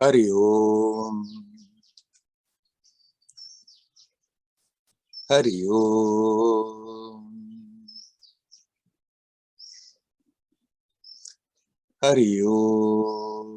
Hari Om. Hari Om. Hari Om.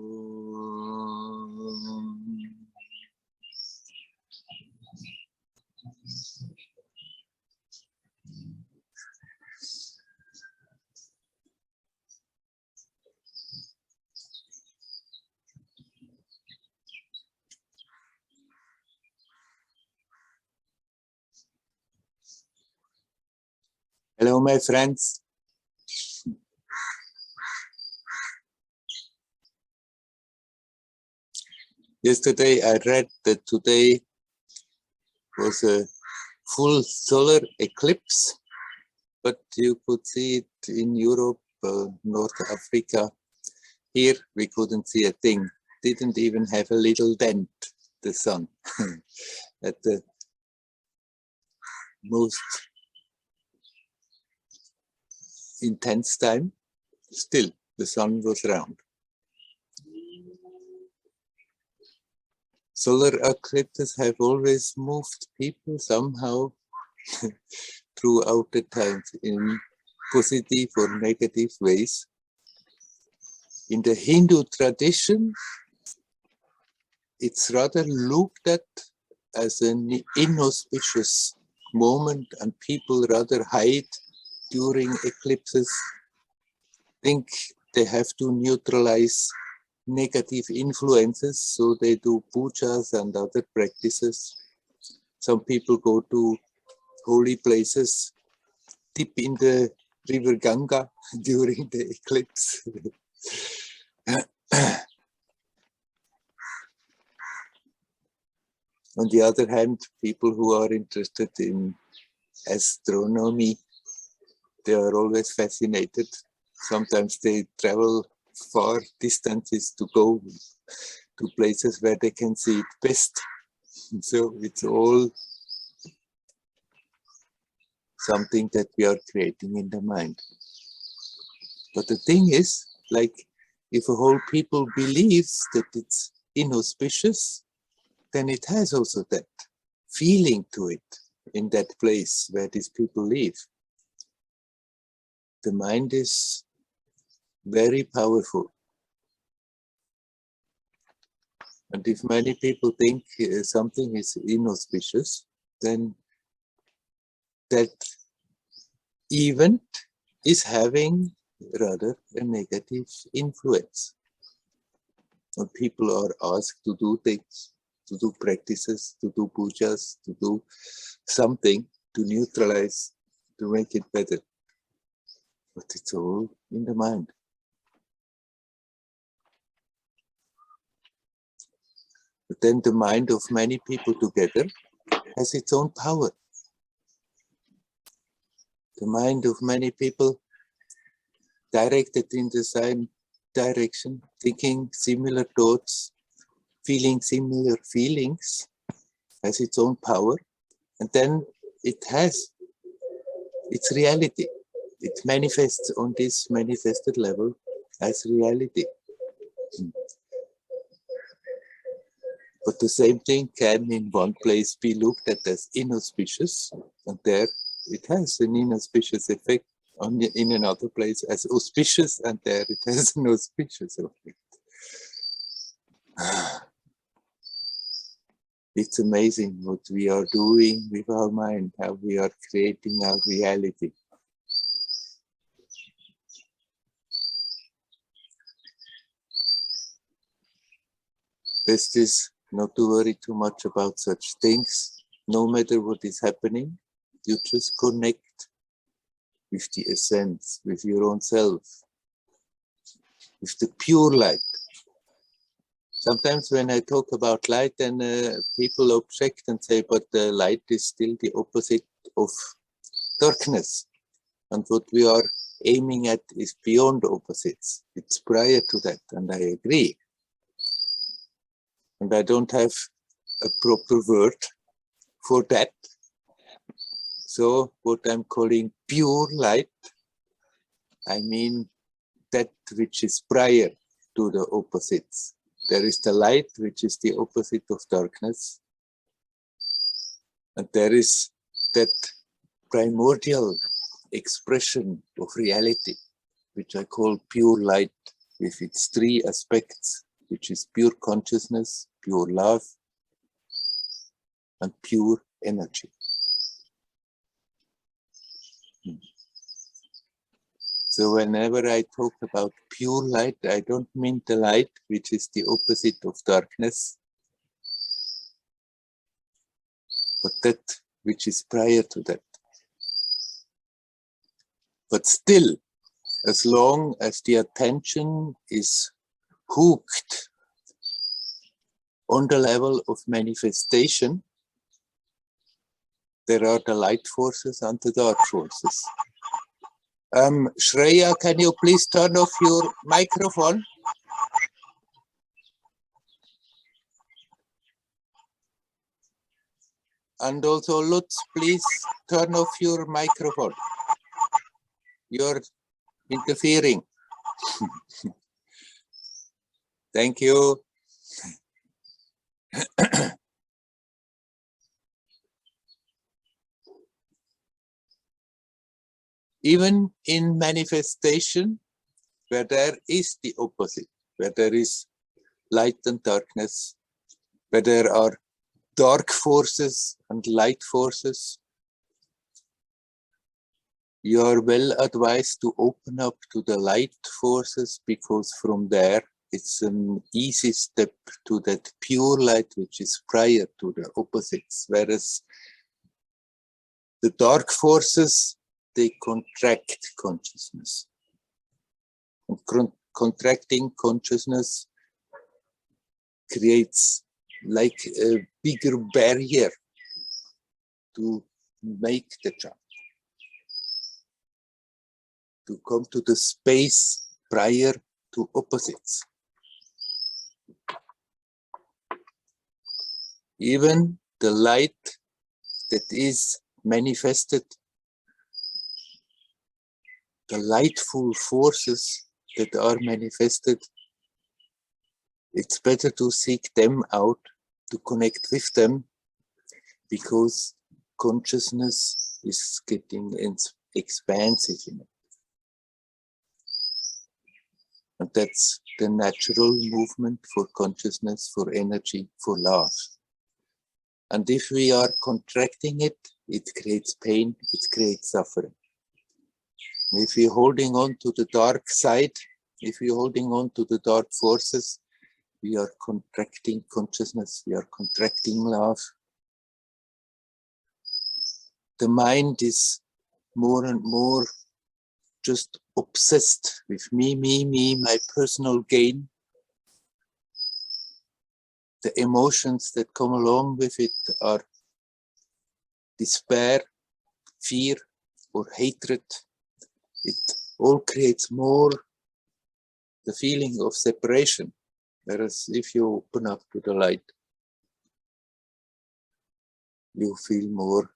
Hello, my friends. Yesterday I read that today was a full solar eclipse, but you could see it in Europe, North Africa. Here we couldn't see a thing. Didn't even have a little dent, the sun, at the most intense time. Still, the sun was round. Solar eclipses have always moved people somehow throughout the times in positive or negative ways. In the Hindu tradition, it's rather looked at as an inauspicious moment, and people rather hide during eclipses, think they have to neutralize negative influences, so they do pujas and other practices. Some people go to holy places, dip in the river Ganga during the eclipse. On the other hand, people who are interested in astronomy, they are always fascinated. Sometimes they travel far distances to go to places where they can see it best. So it's all something that we are creating in the mind. But the thing is, like, if a whole people believes that it's inauspicious, then it has also that feeling to it in that place where these people live. The mind is very powerful. And if many people think something is inauspicious, then that event is having rather a negative influence. And people are asked to do things, to do practices, to do pujas, to do something to neutralize, to make it better. But it's all in the mind. But then the mind of many people together has its own power. The mind of many people directed in the same direction, thinking similar thoughts, feeling similar feelings, has its own power. And then it has its reality. It manifests on this manifested level as reality. But the same thing can in one place be looked at as inauspicious, and there it has an inauspicious effect. In another place as auspicious, and there it has an auspicious effect. It's amazing what we are doing with our mind, how we are creating our reality. Best is not to worry too much about such things. No matter what is happening, you just connect with the essence, with your own self, with the pure light. Sometimes when I talk about light, then people object and say, but the light is still the opposite of darkness. And what we are aiming at is beyond opposites. It's prior to that, and I agree. And I don't have a proper word for that. So what I'm calling pure light, I mean that which is prior to the opposites. There is the light, which is the opposite of darkness. And there is that primordial expression of reality, which I call pure light, with its three aspects, which is pure consciousness, pure love, and pure energy. So whenever I talk about pure light, I don't mean the light which is the opposite of darkness, but that which is prior to that. But still, as long as the attention is hooked on the level of manifestation, there are the light forces and the dark forces. Shreya, can you please turn off your microphone? And also, Lutz, please turn off your microphone. You're interfering. Thank you. Even in manifestation, where there is the opposite, where there is light and darkness, where there are dark forces and light forces, you are well advised to open up to the light forces, because from there it's an easy step to that pure light which is prior to the opposites, whereas the dark forces, they contract consciousness. And contracting consciousness creates like a bigger barrier to make the jump, to come to the space prior to opposites. Even the light that is manifested, the lightful forces that are manifested, it's better to seek them out, to connect with them, because consciousness is getting expansive in it. And that's the natural movement for consciousness, for energy, for love. And if we are contracting it, it creates pain, it creates suffering. If we're holding on to the dark side, if we're holding on to the dark forces, we are contracting consciousness, we are contracting love. The mind is more and more just obsessed with me, my personal gain. The emotions that come along with it are despair, fear, or hatred. It all creates more the feeling of separation. Whereas if you open up to the light, you feel more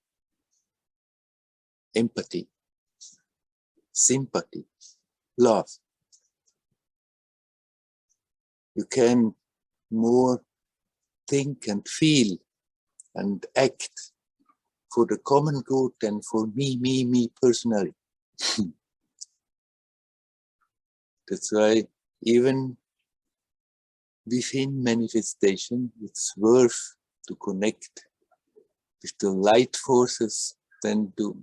empathy, sympathy, love. You can more think and feel and act for the common good than for me personally. That's why even within manifestation, it's worth to connect with the light forces than to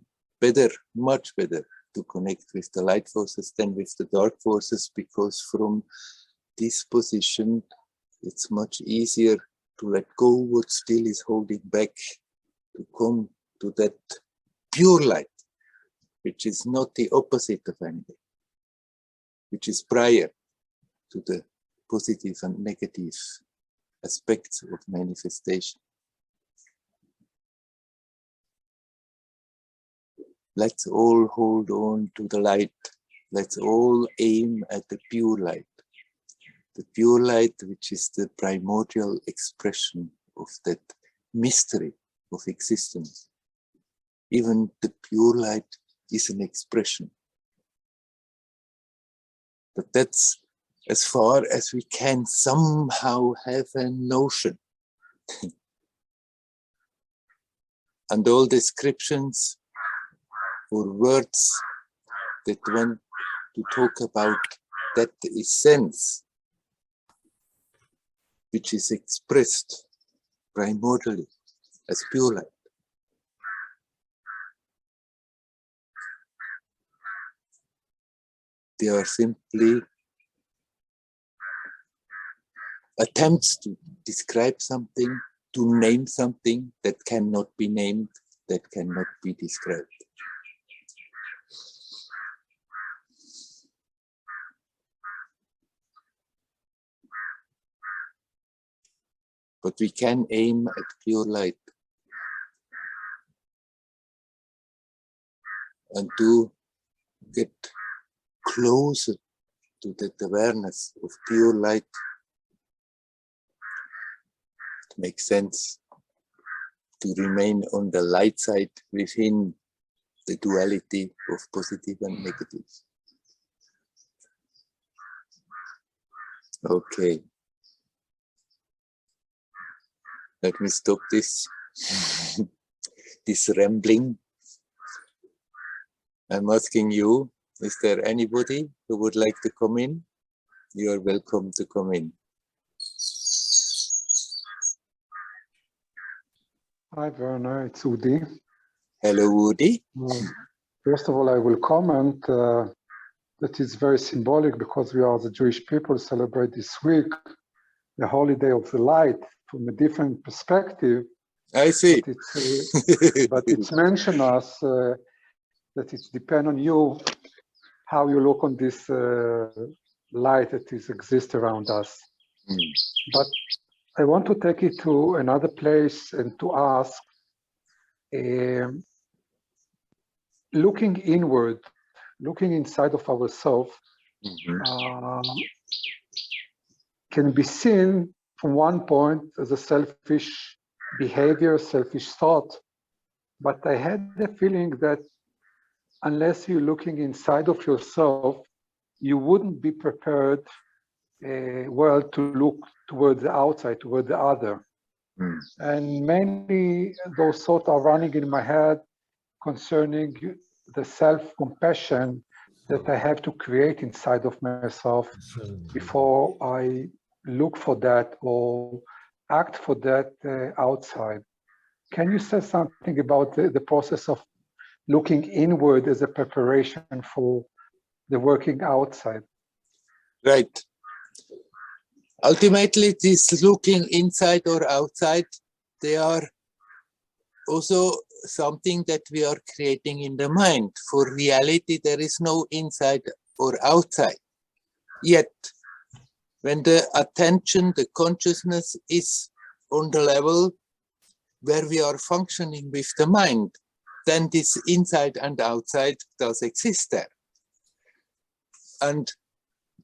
much better to connect with the light forces than with the dark forces, because from this position, it's much easier to let go what still is holding back, to come to that pure light, which is not the opposite of anything, which is prior to the positive and negative aspects of manifestation. Let's all hold on to the light. Let's all aim at the pure light. The pure light, which is the primordial expression of that mystery of existence. Even the pure light is an expression. But that's as far as we can somehow have a notion. And all descriptions or words that want to talk about that essence, which is expressed primordially as pure light. They are simply attempts to describe something, to name something that cannot be named, that cannot be described. But we can aim at pure light and to get closer to that awareness of pure light. It makes sense to remain on the light side within the duality of positive and negative. Okay. Let me stop this, this rambling. I'm asking you, is there anybody who would like to come in? You are welcome to come in. Hi Werner, it's Udi. Hello Udi. First of all, I will comment that it's very symbolic because we are the Jewish people celebrate this week the holiday of the light from a different perspective. I see. But it's mentioned us that it depends on you how you look on this light that exists around us. But I want to take it to another place and to ask, looking inward, looking inside of ourselves, can be seen from one point as a selfish behavior, selfish thought. But I had the feeling that unless you're looking inside of yourself, you wouldn't be prepared well to look toward the outside, toward the other. And mainly those thoughts are running in my head concerning the self-compassion that I have to create inside of myself before I look for that or act for that outside. Can you say something about the process of looking inward as a preparation for the working outside? Right. Ultimately, this looking inside or outside, they are also something that we are creating in the mind. For reality, there is no inside or outside. Yet, when the attention, the consciousness is on the level where we are functioning with the mind, then this inside and outside does exist there. And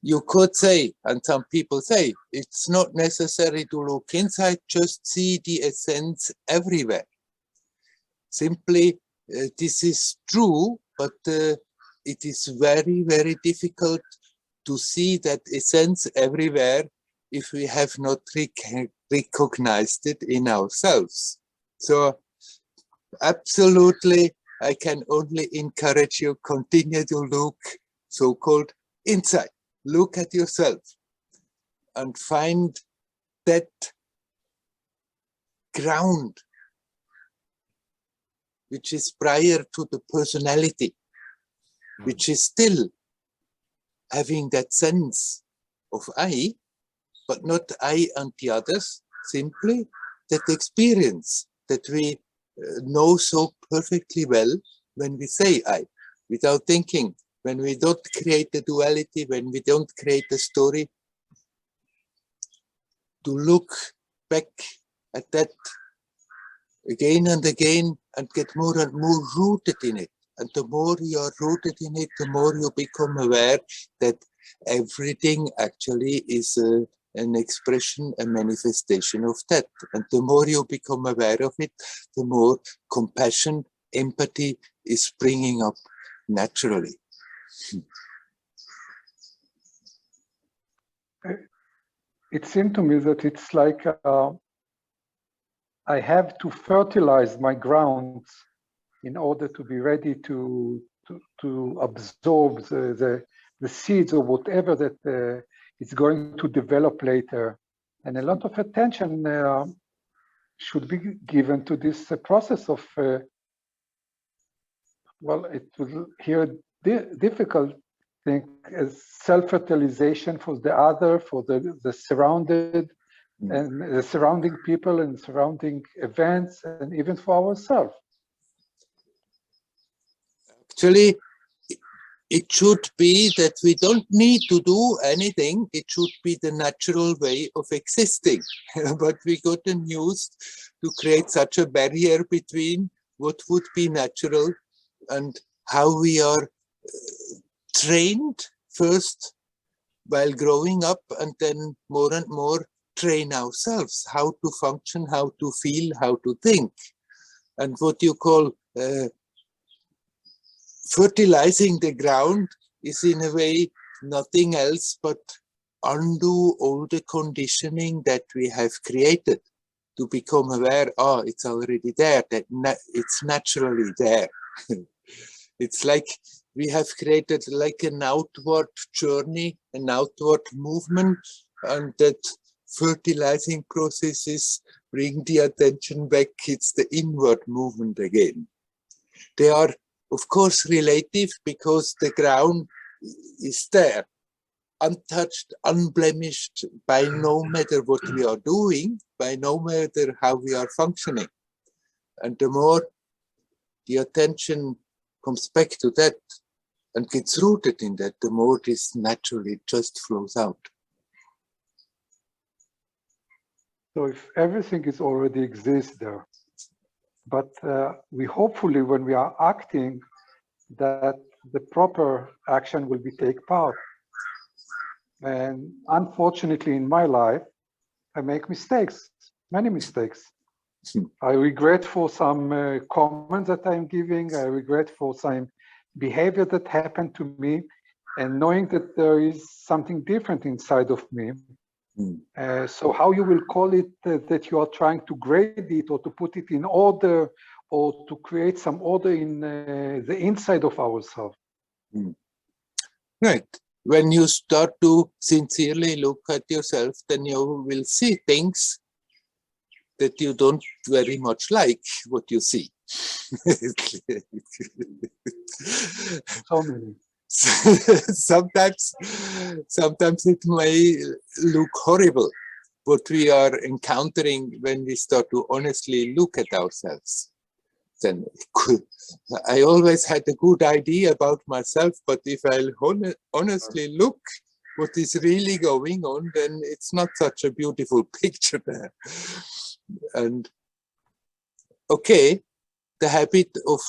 you could say, and some people say, it's not necessary to look inside, just see the essence everywhere. Simply, this is true, but it is very, very difficult to see that essence everywhere if we have not recognized it in ourselves. So, absolutely, I can only encourage you, continue to look so-called inside. Look at yourself and find that ground which is prior to the personality, which is still having that sense of I, but not I and the others, simply that experience that we know so perfectly well when we say I, without thinking, when we don't create a duality, when we don't create a story, to look back at that again and again and get more and more rooted in it. And the more you are rooted in it, the more you become aware that everything actually is an expression, a manifestation of that. And the more you become aware of it, the more compassion, empathy is springing up naturally. it seemed to me that it's like I have to fertilize my grounds in order to be ready to absorb the seeds or whatever that is going to develop later. And a lot of attention should be given to this process of, well, it was here difficult thing as self-fertilization for the other, for the surrounded, and the surrounding people and surrounding events, and even for ourselves. Actually, it should be that we don't need to do anything. It should be the natural way of existing. But we gotten used to create such a barrier between what would be natural and how we are trained first while growing up, and then more and more train ourselves how to function, how to feel, how to think. And what you call fertilizing the ground is in a way nothing else but undo all the conditioning that we have created to become aware, oh, it's already there, that it's naturally there. It's like we have created like an outward journey, an outward movement, and that fertilizing processes bring the attention back. It's the inward movement again. They are, of course, relative because the ground is there, untouched, unblemished by no matter what we are doing, by no matter how we are functioning. And the more the attention comes back to that and gets rooted in that, the more this naturally just flows out. So if everything is already exists there, but we hopefully, when we are acting, that the proper action will be take part. And unfortunately, in my life, I make mistakes, many mistakes. I regret for some comments that I'm giving. I regret for some behavior that happened to me, and knowing that there is something different inside of me. So how you will call it that you are trying to grade it or to put it in order or to create some order in the inside of ourselves. Right. When you start to sincerely look at yourself, then you will see things that you don't very much like what you see. So many. Sometimes it may look horrible what we are encountering when we start to honestly look at ourselves. Then I always had a good idea about myself, but if I honestly look what is really going on, then it's not such a beautiful picture there. And okay, the habit of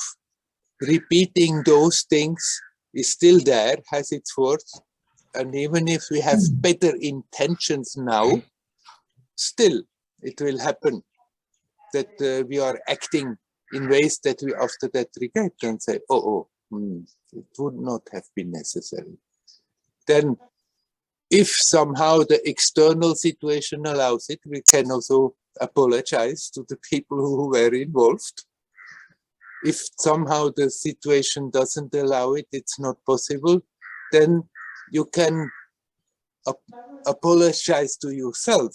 repeating those things is still there, has its force. And even if we have better intentions now, still it will happen that we are acting in ways that we after that regret and say, it would not have been necessary. Then if somehow the external situation allows it, we can also apologize to the people who were involved. If somehow the situation doesn't allow it, it's not possible, then you can apologize to yourself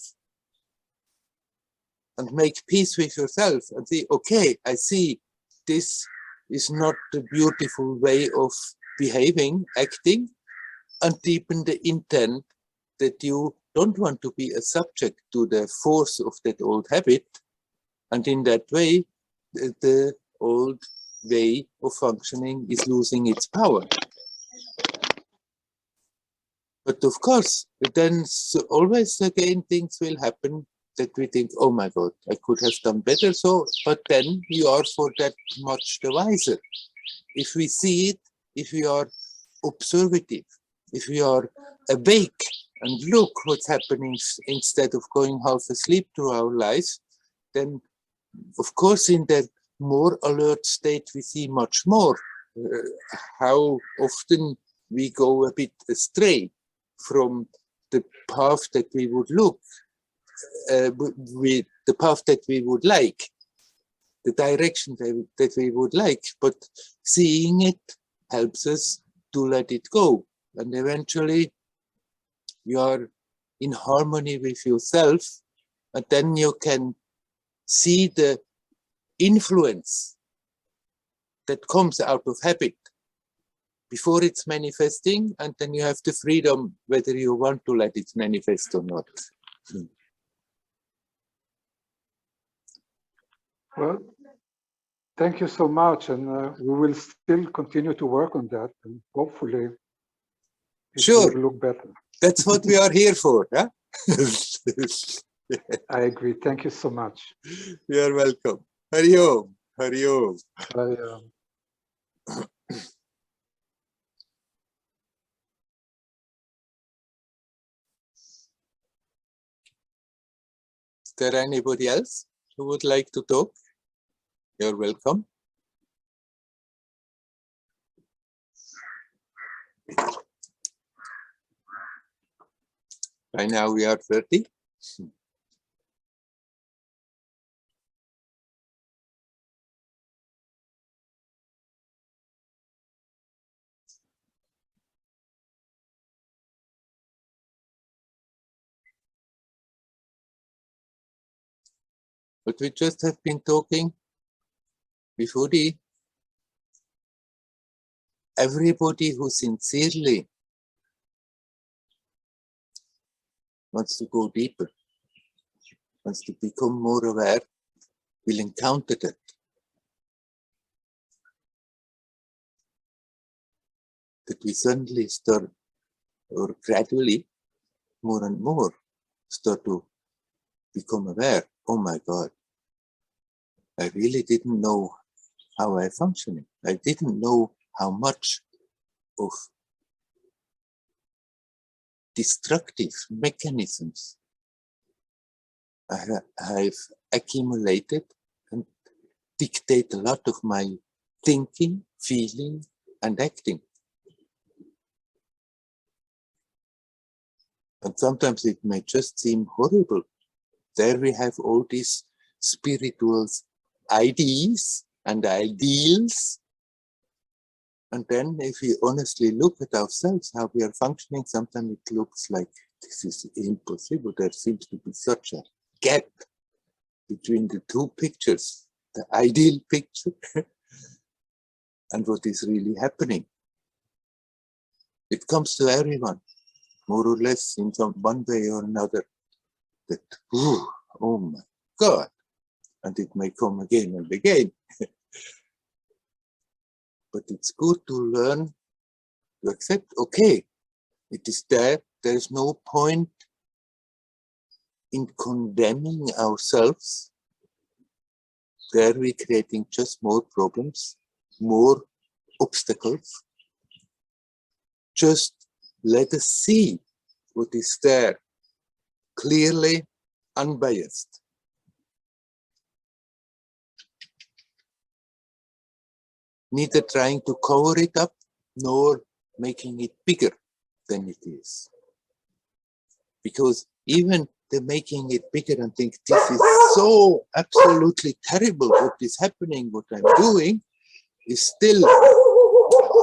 and make peace with yourself and say, okay, I see this is not the beautiful way of behaving, acting, and deepen the intent that you don't want to be a subject to the force of that old habit. And in that way, the old way of functioning is losing its power. But of course, then always again things will happen that we think, oh my God, I could have done better. So, but then you are for that much the wiser. If we see it, if we are observative, if we are awake and look what's happening instead of going half asleep through our lives, then of course in that more alert state we see much more how often we go a bit astray from the path that we would look, the path that we would like, the direction that we would like, but seeing it helps us to let it go. And eventually you are in harmony with yourself, and then you can see the influence that comes out of habit before it's manifesting, and then you have the freedom whether you want to let it manifest or not. Well, thank you so much, and we will still continue to work on that, and hopefully it will look better. That's what we are here for, huh? I agree. Thank you so much. You are welcome. Hari Om. Hari Om. Hari Om. Is there anybody else who would like to talk? You're welcome. By now we are 30. But we just have been talking before everybody who sincerely wants to go deeper, wants to become more aware, will encounter that. That we suddenly start, or gradually, more and more, start to become aware. Oh my God, I really didn't know how I'm functioning. I didn't know how much of destructive mechanisms I've accumulated and dictate a lot of my thinking, feeling, and acting. And sometimes it may just seem horrible. There we have all these spiritual ideas and ideals. And then if we honestly look at ourselves, how we are functioning, sometimes it looks like this is impossible. There seems to be such a gap between the two pictures, the ideal picture and what is really happening. It comes to everyone, more or less in one way or another, that, oh my God, and it may come again and again. But it's good to learn to accept, okay, it is there. There's no point in condemning ourselves. There we're creating just more problems, more obstacles. Just let us see what is there, clearly, unbiased. Neither trying to cover it up, nor making it bigger than it is. Because even the making it bigger and think this is so absolutely terrible, what is happening, what I'm doing, is still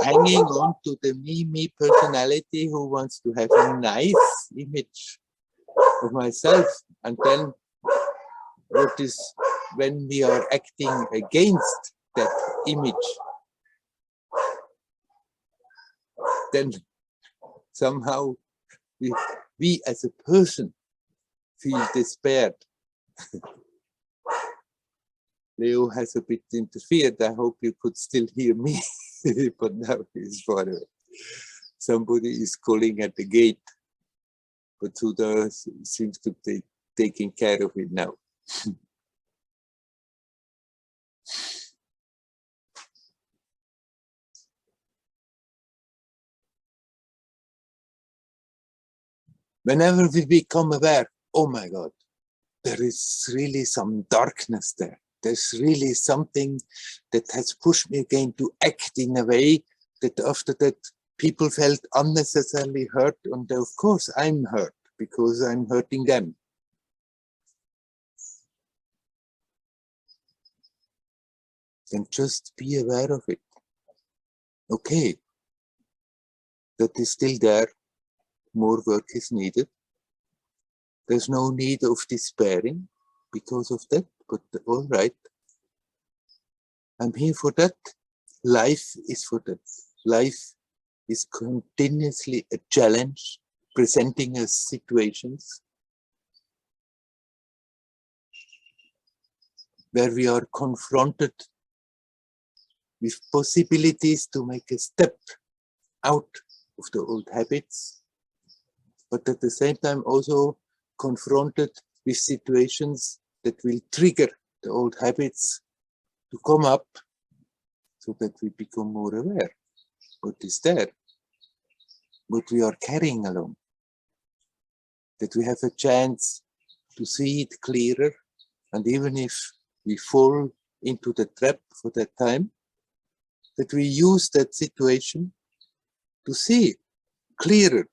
hanging on to the me personality who wants to have a nice image of myself. And then what is when we are acting against that image, then somehow we as a person feel despaired. Leo has a bit interfered. I hope you could still hear me, but now he's far away. Somebody is calling at the gate, but Sudha seems to be taking care of it now. Whenever we become aware, oh my God, there is really some darkness there. There's really something that has pushed me again to act in a way that after that people felt unnecessarily hurt, and of course I'm hurt. because I'm hurting them. Then just be aware of it. Okay, that is still there. More work is needed. There's no need of despairing because of that, but all right. I'm here for that. Life is for that. Life is continuously a challenge, presenting us situations where we are confronted with possibilities to make a step out of the old habits, but at the same time also confronted with situations that will trigger the old habits to come up so that we become more aware what is there, what we are carrying along, that we have a chance to see it clearer, and even if we fall into the trap for that time, that we use that situation to see clearer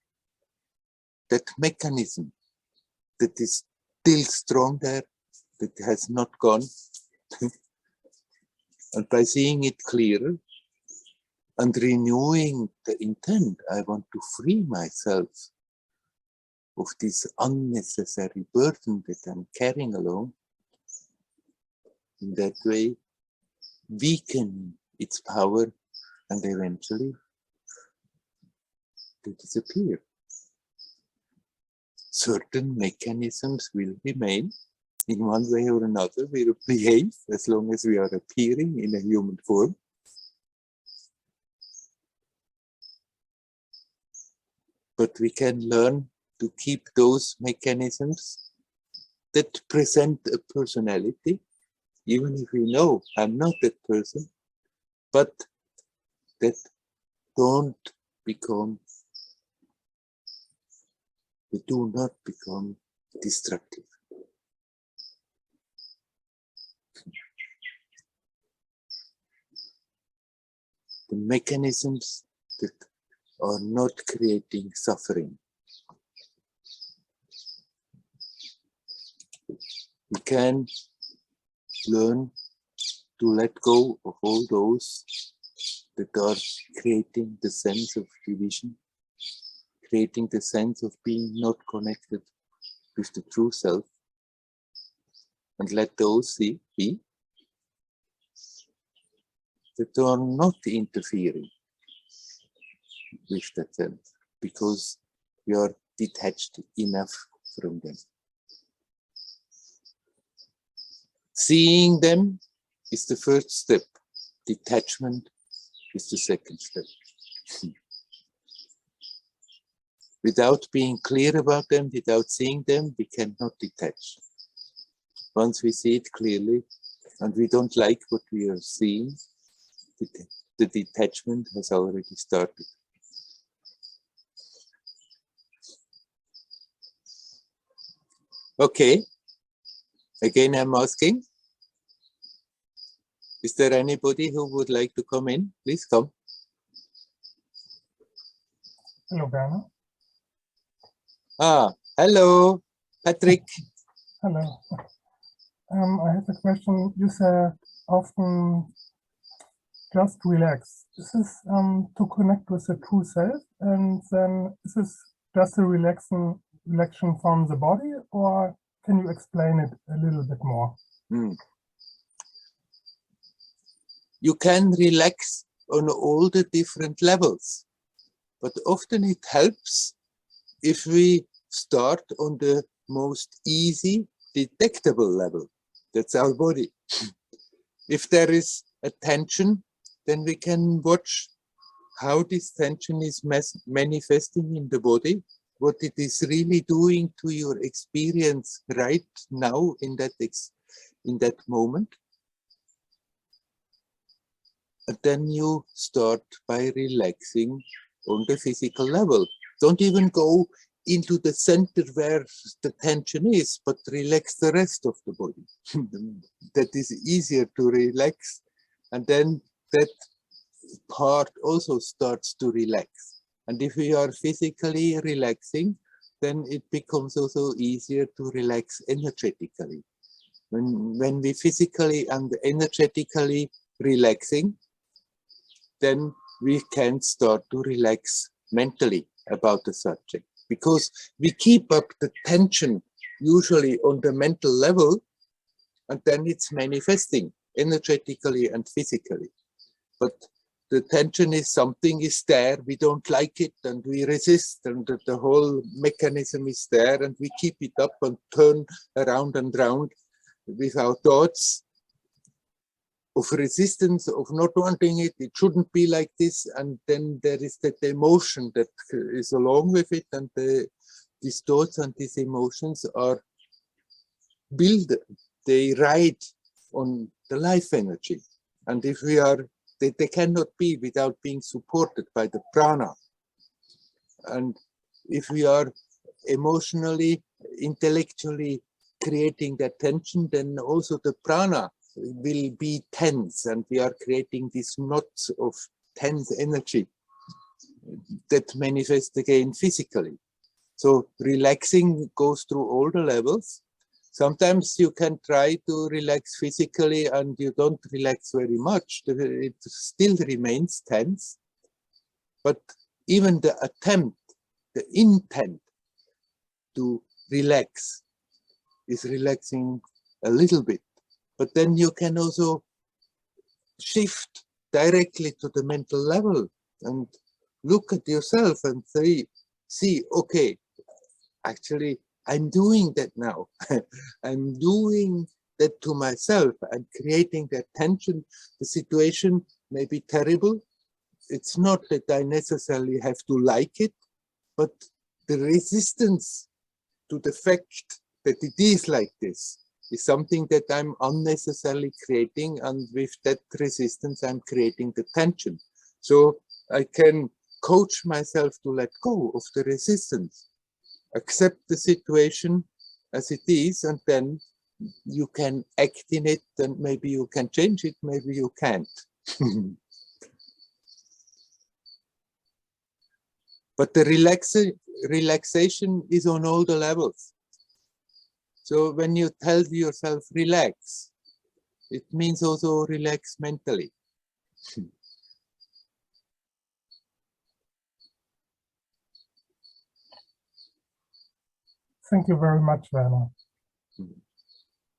that mechanism that is still strong there, that has not gone. And by seeing it clearer and renewing the intent, I want to free myself of this unnecessary burden that I'm carrying along. In that way, weaken its power and eventually to disappear. Certain mechanisms will remain in one way or another. We will behave as long as we are appearing in a human form. But we can learn to keep those mechanisms that present a personality, even if we know I'm not that person, but that don't become, they do not become destructive. The mechanisms that are not creating suffering. We can learn to let go of all those that are creating the sense of division, creating the sense of being not connected with the true self, and let those be that are not interfering with that sense, because we are detached enough from them. Seeing them is the first step. Detachment is the second step. Without being clear about them, without seeing them, we cannot detach. Once we see it clearly and we don't like what we are seeing, the detachment has already started. Okay, again I'm asking, is there anybody who would like to come in? Please come. Hello, Werner. Ah, hello, Patrick. Hello. I have a question. You said often just relax. Is this to connect with the true self? And then is this just a relaxation from the body, or can you explain it a little bit more? You can relax on all the different levels, but often it helps if we start on the most easy detectable level. That's our body. If there is a tension, then we can watch how this tension is manifesting in the body, what it is really doing to your experience right now in that moment. And then you start by relaxing on the physical level. Don't even go into the center where the tension is, but relax the rest of the body. That is easier to relax. And then that part also starts to relax. And if we are physically relaxing, then it becomes also easier to relax energetically. When we physically and energetically relaxing, then we can start to relax mentally about the subject, because we keep up the tension usually on the mental level, and then it's manifesting energetically and physically. But the tension is something is there, we don't like it and we resist, and the whole mechanism is there, and we keep it up and turn around and round with our thoughts of resistance, of not wanting it, it shouldn't be like this, and then there is that emotion that is along with it, and these thoughts and these emotions are built, they ride on the life energy, and if we are, they cannot be without being supported by the prana, and if we are emotionally, intellectually creating that tension, then also the prana will be tense, and we are creating these knots of tense energy that manifest again physically. So relaxing goes through all the levels. Sometimes you can try to relax physically and you don't relax very much. It still remains tense. But even the attempt, the intent to relax is relaxing a little bit. But then you can also shift directly to the mental level and look at yourself and say, see, okay, actually, I'm doing that now. I'm doing that to myself. I'm creating that tension. The situation may be terrible. It's not that I necessarily have to like it, but the resistance to the fact that it is like this is something that I'm unnecessarily creating, and with that resistance, I'm creating the tension. So I can coach myself to let go of the resistance, accept the situation as it is, and then you can act in it, and maybe you can change it, maybe you can't. But the relaxation is on all the levels. So when you tell yourself relax, it means also relax mentally. Thank you very much, Werner.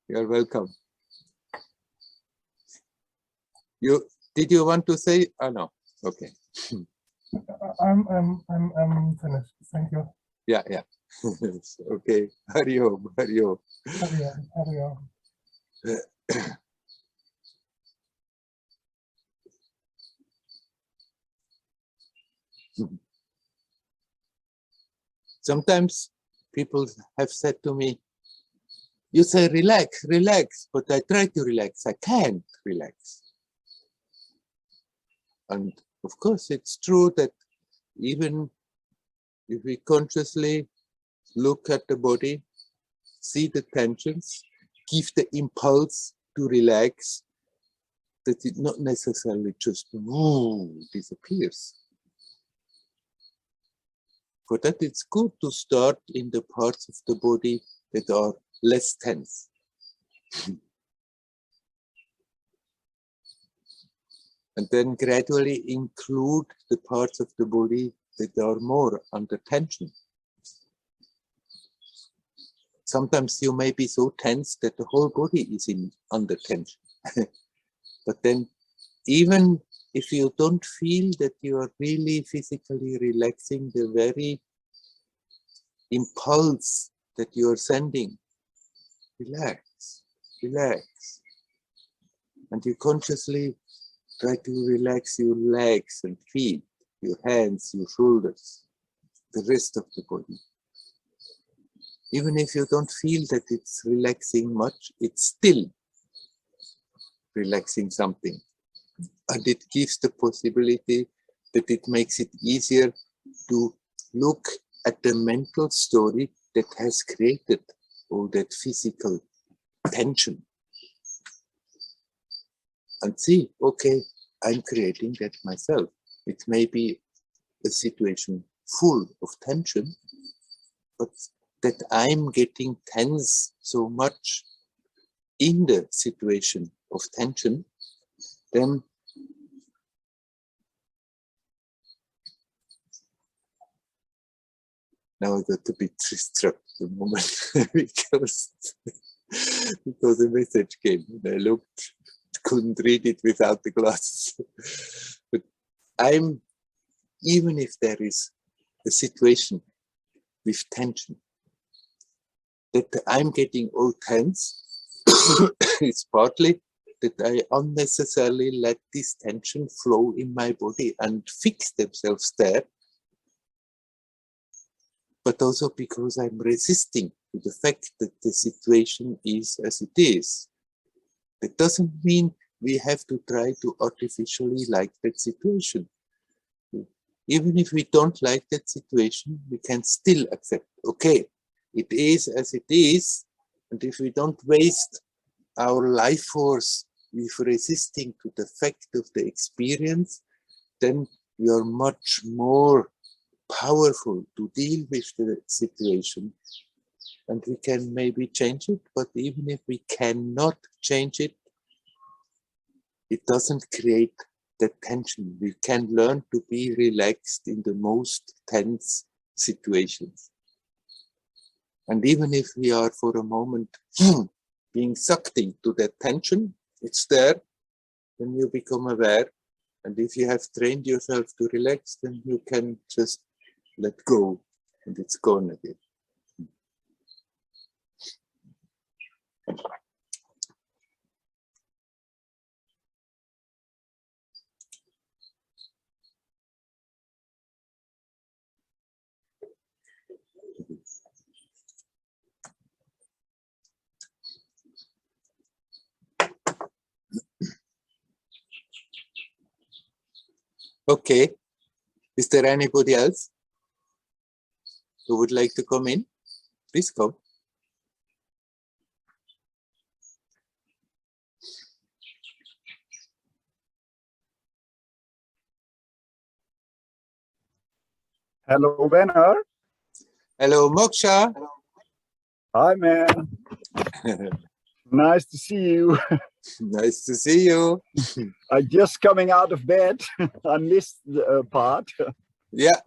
You're welcome. Did you want to say? Oh no. Okay. I'm finished. Thank you. Yeah. Okay. Hari Om. Hari Om. Hari Om. Hari Om. Sometimes people have said to me, you say relax, relax, but I try to relax, I can't relax. And of course, it's true that even if we consciously look at the body, see the tensions, give the impulse to relax, that it not necessarily just disappears. For that, it's good to start in the parts of the body that are less tense. And then gradually include the parts of the body that are more under tension. Sometimes you may be so tense that the whole body is under tension. But then even if you don't feel that you are really physically relaxing, the very impulse that you are sending, relax, relax. And you consciously try to relax your legs and feet, your hands, your shoulders, the rest of the body. Even if you don't feel that it's relaxing much, it's still relaxing something. And it gives the possibility that it makes it easier to look at the mental story that has created all that physical tension. And see, okay, I'm creating that myself. It may be a situation full of tension, but that I'm getting tense so much in the situation of tension, then now I got a bit distracted the moment because a message came and I looked, couldn't read it without the glasses. But even if there is a situation with tension, that I'm getting all tense, it's partly that I unnecessarily let this tension flow in my body and fix themselves there, but also because I'm resisting to the fact that the situation is as it is. That doesn't mean we have to try to artificially like that situation. Even if we don't like that situation, we can still accept, okay, it is as it is, and if we don't waste our life force with resisting to the fact of the experience, then we are much more powerful to deal with the situation. And we can maybe change it, but even if we cannot change it, it doesn't create that tension. We can learn to be relaxed in the most tense situations. And even if we are for a moment being sucked into that tension, it's there, then you become aware. And if you have trained yourself to relax, then you can just let go and it's gone again. Okay, is there anybody else who would like to come in? Please come. Hello, Werner. Hello, Moksha. Hi, man. Nice to see you. Nice to see you. I'm just coming out of bed. I missed the part. Yeah.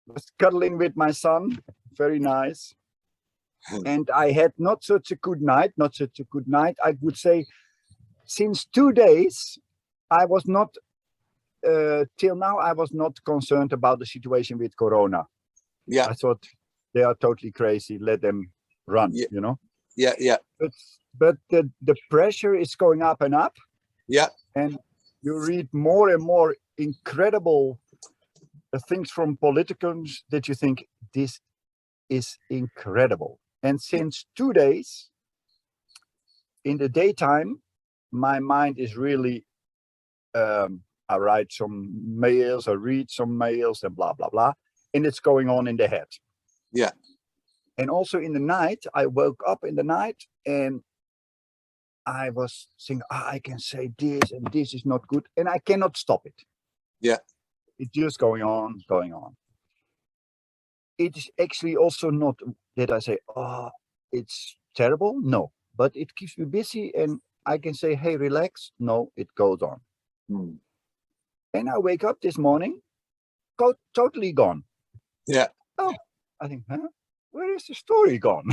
Was cuddling with my son. Very nice. And I had not such a good night. I would say since 2 days, I was not, till now, I was not concerned about the situation with Corona. Yeah. I thought they are totally crazy. Let them run, Yeah. you know? Yeah, yeah. But the pressure is going up and up. Yeah. And you read more and more incredible things from politicians that you think this is incredible. And since 2 days, in the daytime, my mind is really, I write some mails, I read some mails and blah, blah, blah. And it's going on in the head. Yeah. And also in the night, I woke up in the night and I was thinking, I can say this and this is not good. And I cannot stop it. Yeah. It's just going on, going on. It is actually also not that I say, oh, it's terrible. No, but it keeps me busy and I can say, hey, relax. No, it goes on. Hmm. And I wake up this morning, totally gone. Yeah. Oh, I think, huh? Where is the story gone?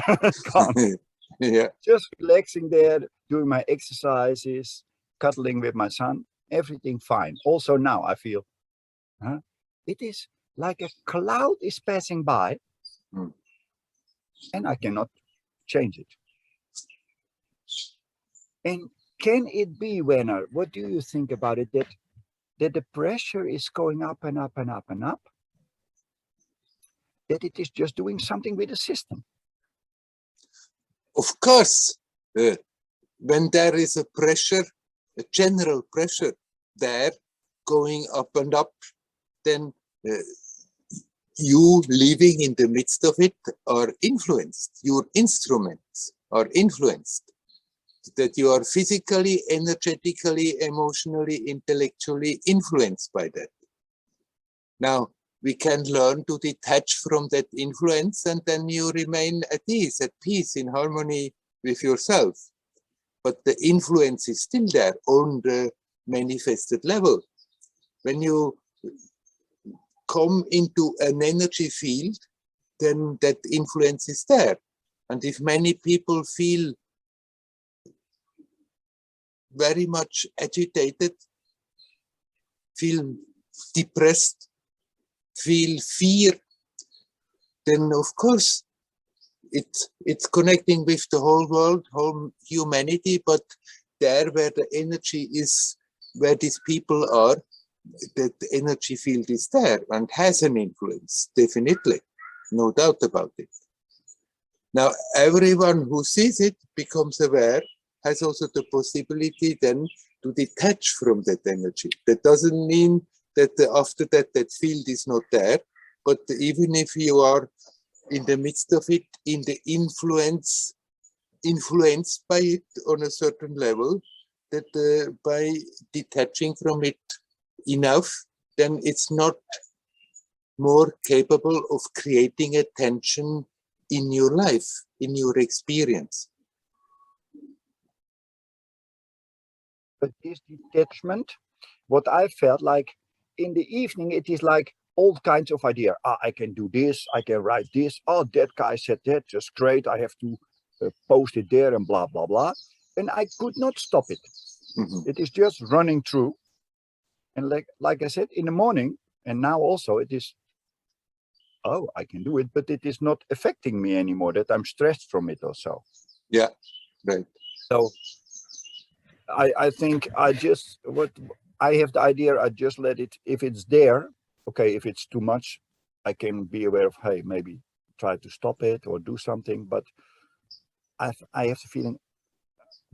Gone. Yeah. Just relaxing there, doing my exercises, cuddling with my son, everything fine. Also now I feel, huh? It is like a cloud is passing by and I cannot change it. And can it be, Werner, what do you think about it, that the pressure is going up and up and up and up? That it is just doing something with the system? Of course, when there is a pressure, a general pressure there going up and up, then you living in the midst of it are influenced. Your instruments are influenced. That you are physically, energetically, emotionally, intellectually influenced by that. Now, we can learn to detach from that influence, and then you remain at ease, at peace, in harmony with yourself. But the influence is still there on the manifested level. When you come into an energy field, then that influence is there. And if many people feel very much agitated, feel depressed, feel fear, then of course it's connecting with the whole world, whole humanity, but there where the energy is, where these people are, that energy field is there and has an influence, definitely, no doubt about it. Now, everyone who sees it becomes aware, has also the possibility then to detach from that energy. That doesn't mean that after that, that field is not there, but even if you are in the midst of it, in the influenced by it on a certain level, that by detaching from it enough, then it's not more capable of creating a tension in your life, in your experience. But this detachment, what I felt like in the evening, it is like all kinds of idea. I can do this, I can write this. Oh, that guy said that, just great. I have to post it there and blah, blah, blah. And I could not stop it. Mm-hmm. It is just running through. And like I said, in the morning, and now also it is, oh, I can do it, but it is not affecting me anymore, that I'm stressed from it or so. Yeah, right. So I think I have the idea, I just let it, if it's there, okay, if it's too much, I can be aware of, hey, maybe try to stop it or do something, but I have the feeling,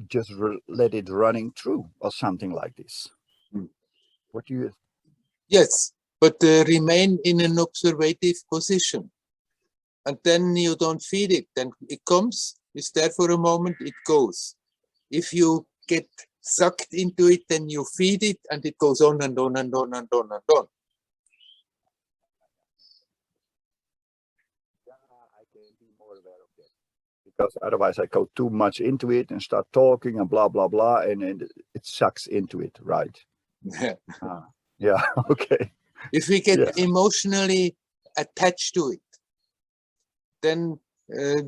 just let it running through or something like this. What do you? Yes, but remain in an observative position. And then you don't feed it. Then it comes, it's there for a moment, it goes. If you get sucked into it, then you feed it and it goes on and on and on and on and on. Yeah, I can be more aware of that. Because otherwise I go too much into it and start talking and blah, blah, blah. And it sucks into it, right? Yeah, okay. If we get emotionally attached to it, then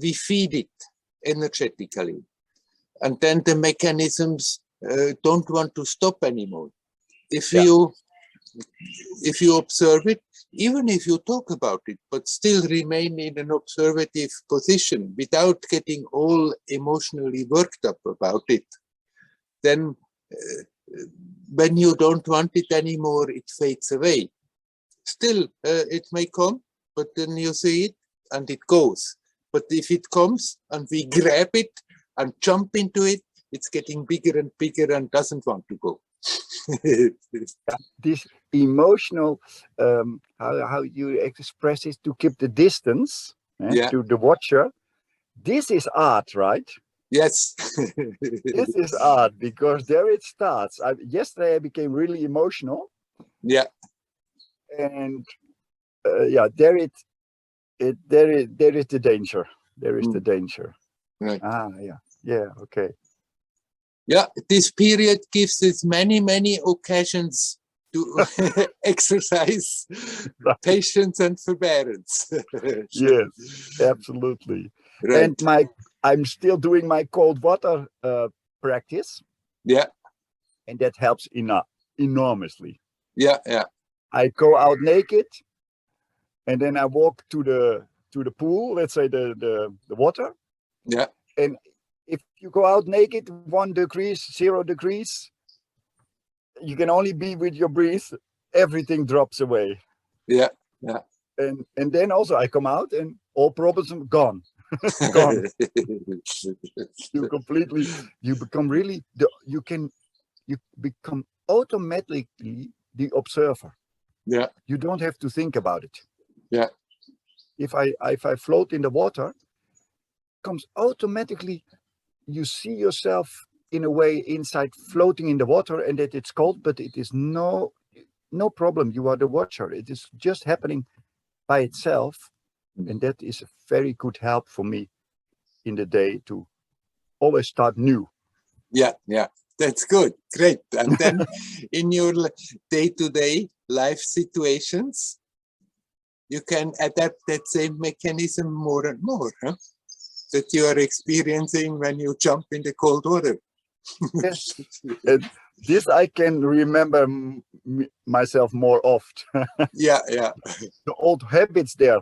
we feed it energetically. And then the mechanisms don't want to stop anymore. If you observe it, even if you talk about it, but still remain in an observative position without getting all emotionally worked up about it, then when you don't want it anymore, it fades away. Still, it may come, but then you see it and it goes. But if it comes and we grab it and jump into it, it's getting bigger and bigger and doesn't want to go. This emotional, how you express it, to keep the distance to the watcher. This is art, right? Yes. This is art, because there it starts. Yesterday I became really emotional. Yeah. And there is the danger. There is the danger. Right. Yeah, okay. Yeah, this period gives us many occasions to exercise patience and forbearance. Yes, absolutely. Right. And I'm still doing my cold water practice. Yeah. And that helps enormously. Yeah. I go out naked, and then I walk to the pool, let's say the water. Yeah. And if you go out naked, 1 degree, 0 degrees, you can only be with your breath. Everything drops away. Yeah. And then also I come out and all problems are gone. Gone. You become really, you become automatically the observer. Yeah. You don't have to think about it. Yeah. If I float in the water, comes automatically, you see yourself in a way inside floating in the water, and that it's cold, but it is no problem. You are the watcher. It is just happening by itself. And that is a very good help for me in the day to always start new. Yeah, yeah, that's good. Great. And then in your day-to-day life situations, you can adapt that same mechanism more and more, huh? That you are experiencing when you jump in the cold water. Yes. And this I can remember myself more often. Yeah, yeah, The old habits there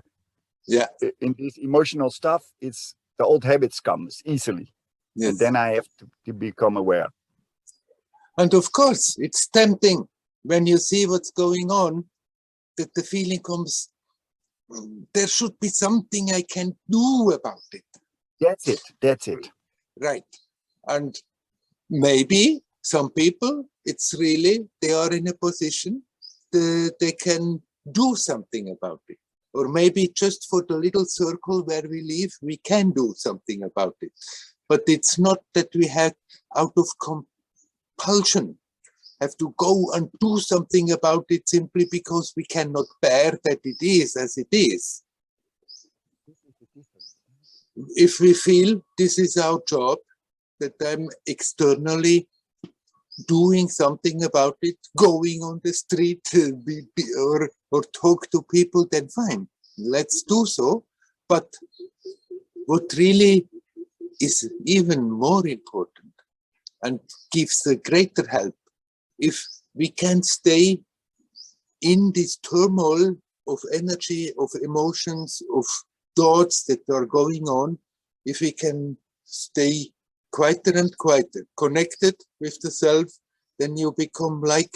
yeah, in this emotional stuff, it's the old habits comes easily. yes. And then I have to become aware. And of course, it's tempting when you see what's going on, that the feeling comes, there should be something I can do about it. That's it. That's it. Right. And maybe some people, it's really, they are in a position that they can do something about it. Or maybe just for the little circle where we live, we can do something about it. But it's not that we have, out of compulsion, have to go and do something about it simply because we cannot bear that it is as it is. If we feel this is our job, that I'm externally doing something about it, going on the street or talk to people, then fine, let's do so. But what really is even more important and gives a greater help, if we can stay in this turmoil of energy, of emotions, of thoughts that are going on, if we can stay quieter and quieter, connected with the self, then you become like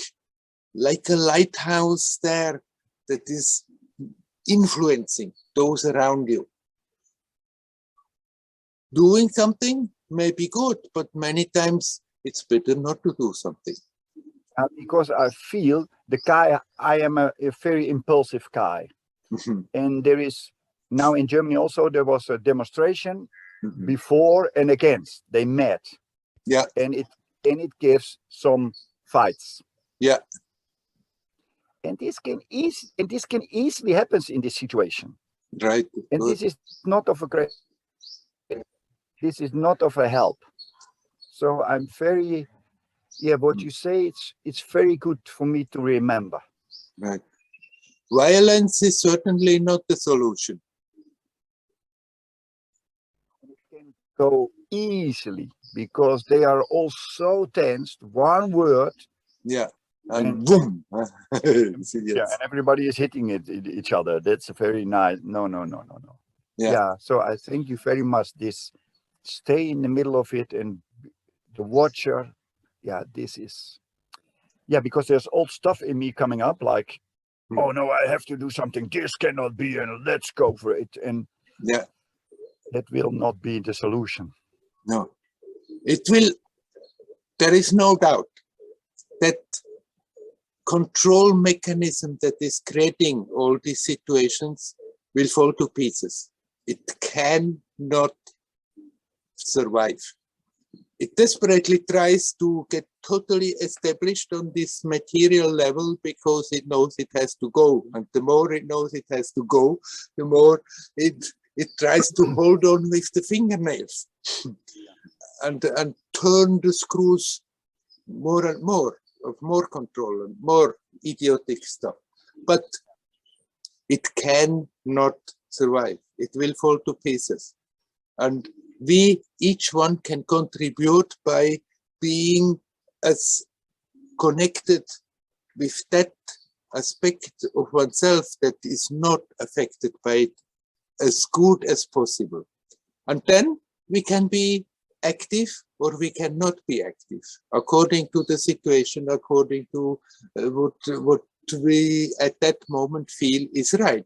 a lighthouse there that is influencing those around you. Doing something may be good, but many times it's better not to do something. Because I feel the guy, I am a very impulsive guy. And there is now in Germany also, there was a demonstration before and against. They met. Yeah. And it gives some fights. Yeah. And this can easily happen in this situation. Right. And Good. this is not of a help. So I'm very, what you say, it's very good for me to remember. Right. Violence is certainly not the solution. It can go easily because they are all so tensed. One word. Yeah. And boom. Yes. Yeah, and everybody is hitting each other. That's a very nice. No. Yeah. So I thank you very much. This stay in the middle of it and the watcher. Yeah, this is. Yeah, because there's old stuff in me coming up, like, oh no, I have to do something. This cannot be, and let's go for it. And yeah, that will not be the solution. No, it will. There is no doubt that control mechanism that is creating all these situations will fall to pieces. It cannot survive. It desperately tries to get totally established on this material level because it knows it has to go. And the more it knows it has to go, the more it tries to hold on with the fingernails and turn the screws more and more of more control and more idiotic stuff. But it cannot survive. It will fall to pieces. And we, each one, can contribute by being as connected with that aspect of oneself that is not affected by it as good as possible. And then we can be active or we cannot be active, according to the situation, according to what we at that moment feel is right.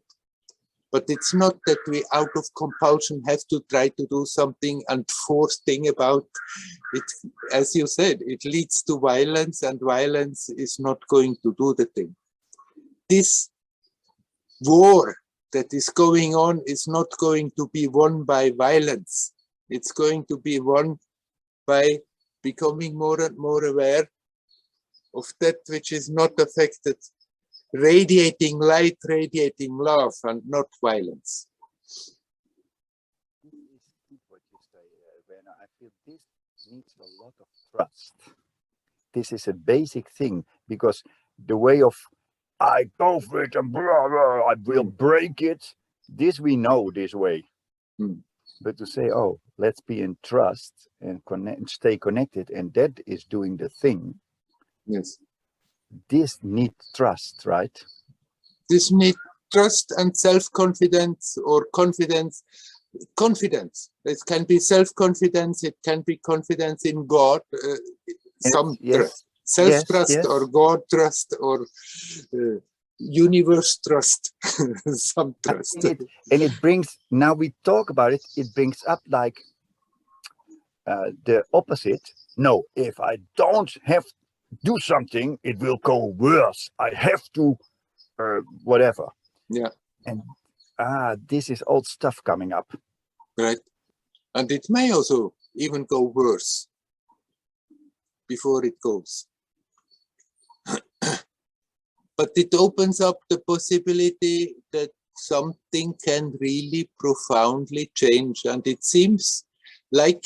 But it's not that we out of compulsion have to try to do something and force thing about it. As you said, it leads to violence, and violence is not going to do the thing. This war that is going on is not going to be won by violence. It's going to be won by becoming more and more aware of that which is not affected radiating light, radiating love, and not violence. This is good what you say, Werner. I feel this needs a lot of trust. This is a basic thing, because the way of I go for it and blah, blah, I will break it. This we know this way. But to say, oh, let's be in trust and connect, stay connected, and that is doing the thing. Yes. This needs trust, right? This needs trust and self-confidence, or confidence. Confidence. It can be self-confidence. It can be confidence in God. Trust. Self-trust, yes. or God trust, or universe trust. Some trust. And it brings, now we talk about it, it brings up like the opposite. No, if I don't have do something, it will go worse. I have to whatever. Yeah. And this is old stuff coming up. Right. And it may also even go worse before it goes. But it opens up the possibility that something can really profoundly change. And it seems like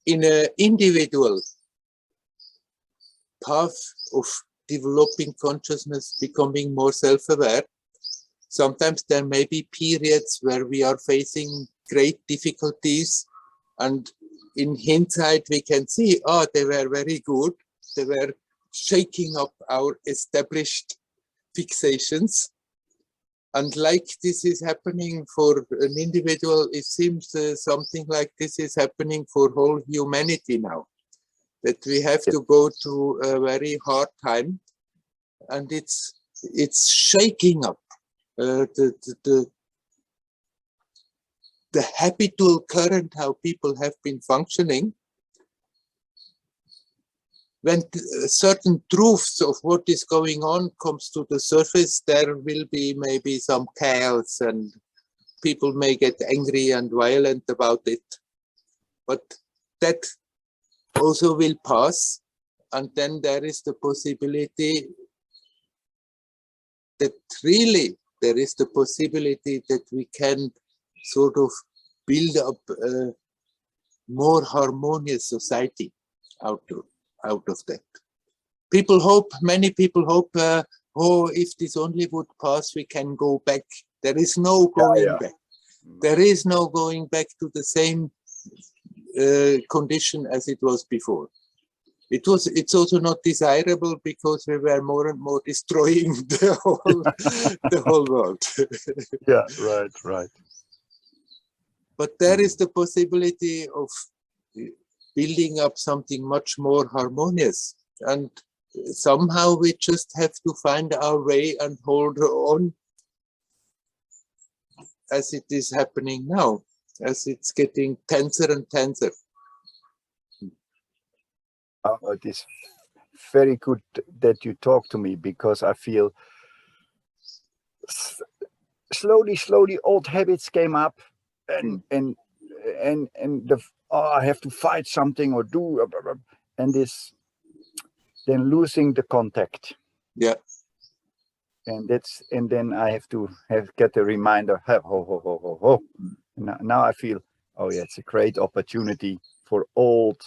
in an individual path of developing consciousness, becoming more self-aware, sometimes there may be periods where we are facing great difficulties, and in hindsight we can see, oh, they were very good. They were shaking up our established fixations. And like this is happening for an individual, it seems something like this is happening for whole humanity now. That we have to go through a very hard time, and it's shaking up the habitual current, how people have been functioning. When certain truths of what is going on comes to the surface, there will be maybe some chaos, and people may get angry and violent about it. But that also will pass, and then there is the possibility that really there is the possibility that we can sort of build up a more harmonious society out of that. People hope, many people hope, oh, if this only would pass, we can go back. There is no going back. There is no going back to the same condition as it was before. It's also not desirable, because we were more and more destroying the whole world. Yeah, right. But there is the possibility of building up something much more harmonious, and somehow we just have to find our way and hold on, as it is happening now, as it's getting tenser and tenser. Oh, it is very good that you talk to me, because I feel slowly old habits came up, and the I have to fight something or do, and this then losing the contact. Yeah. And then I have to get a reminder. Ho. Now I feel, oh yeah, it's a great opportunity for old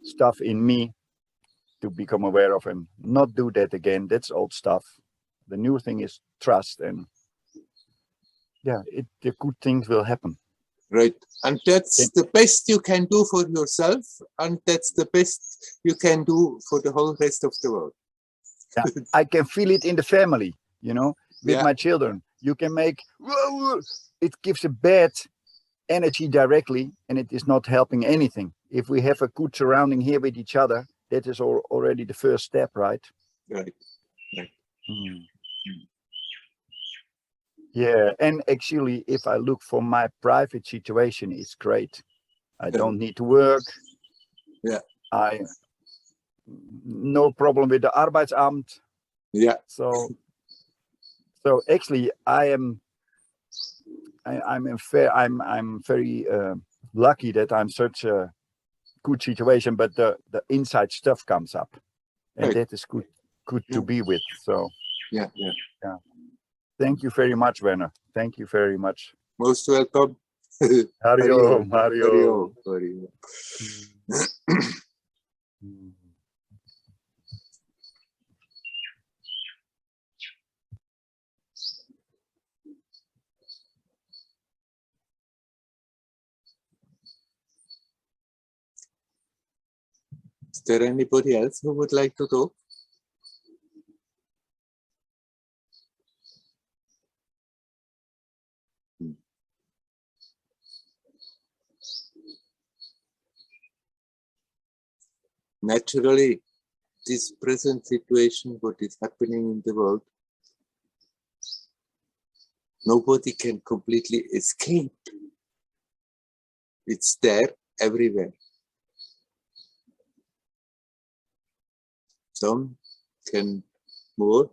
stuff in me to become aware of and not do that again. That's old stuff. The new thing is trust, and yeah, the good things will happen. Right. And that's the best you can do for yourself, and that's the best you can do for the whole rest of the world. Yeah, I can feel it in the family, with my children. You can make, it gives a bad energy directly, and it is not helping anything. If we have a good surrounding here with each other, that is already the first step, right? Right. Yeah, and actually, if I look for my private situation, it's great. I don't need to work. Yeah. No problem with the Arbeitsamt. Yeah. So actually, I'm very lucky that I'm such a good situation, but the inside stuff comes up, and that is good to be with. So Yeah. Thank you very much, Werner. Thank you very much. Most welcome. Mario, Mario. Mario. Is there anybody else who would like to talk? Naturally, this present situation, what is happening in the world, nobody can completely escape. It's there everywhere. Some can more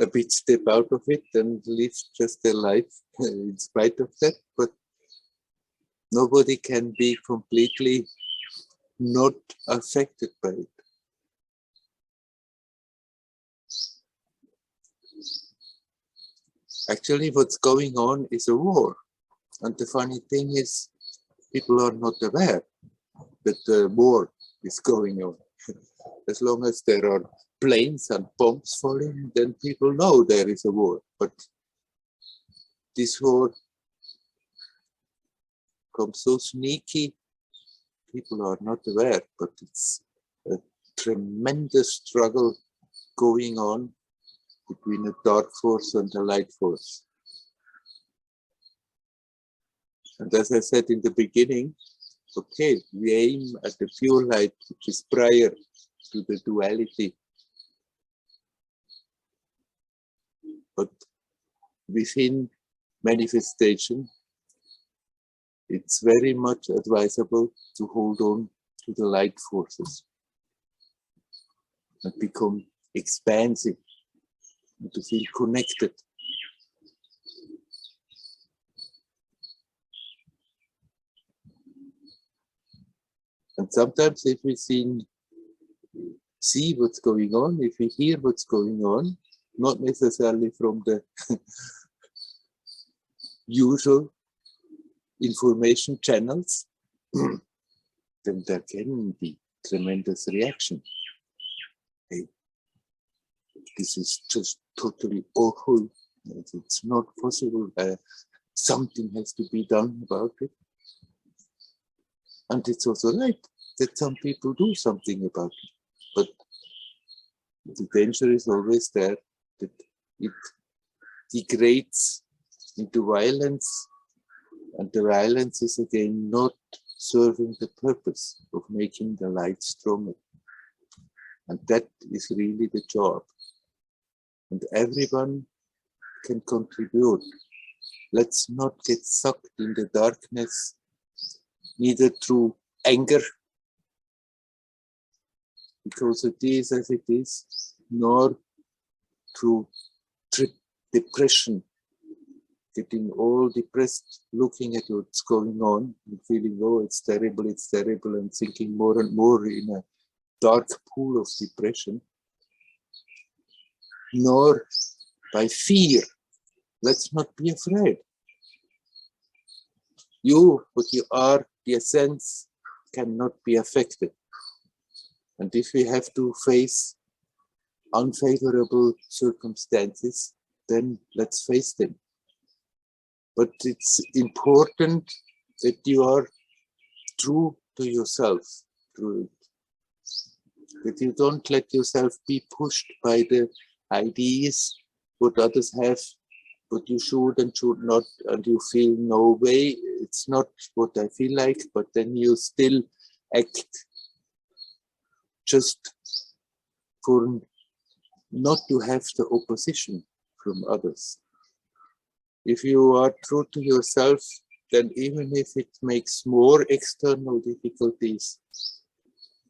a bit step out of it and live just their life in spite of that, but nobody can be completely not affected by it. Actually, what's going on is a war. And the funny thing is, people are not aware that the war is going on. As long as there are planes and bombs falling, then people know there is a war. But this war comes so sneaky, people are not aware, but it's a tremendous struggle going on between a dark force and a light force. And as I said in the beginning, okay, we aim at the pure light, which is prior to the duality. But within manifestation, it's very much advisable to hold on to the light forces and become expansive and to feel connected. And sometimes if we see what's going on, if we hear what's going on, not necessarily from the usual information channels, then there can be tremendous reaction. Hey, this is just totally awful. It's not possible. Something has to be done about it. And it's also right that some people do something about it. But the danger is always there that it degrades into violence, and the violence is again not serving the purpose of making the light stronger. And that is really the job. And everyone can contribute. Let's not get sucked in the darkness, neither through anger, because it is as it is, nor through depression, getting all depressed, looking at what's going on and feeling, oh, it's terrible, and sinking more and more in a dark pool of depression, nor by fear. Let's not be afraid. You, what you are, the essence, cannot be affected. And if we have to face unfavorable circumstances, then let's face them. But it's important that you are true to yourself through it. That you don't let yourself be pushed by the ideas, what others have, what you should and should not, and you feel no way, it's not what I feel like, but then you still act just for not to have the opposition from others. If you are true to yourself, then even if it makes more external difficulties,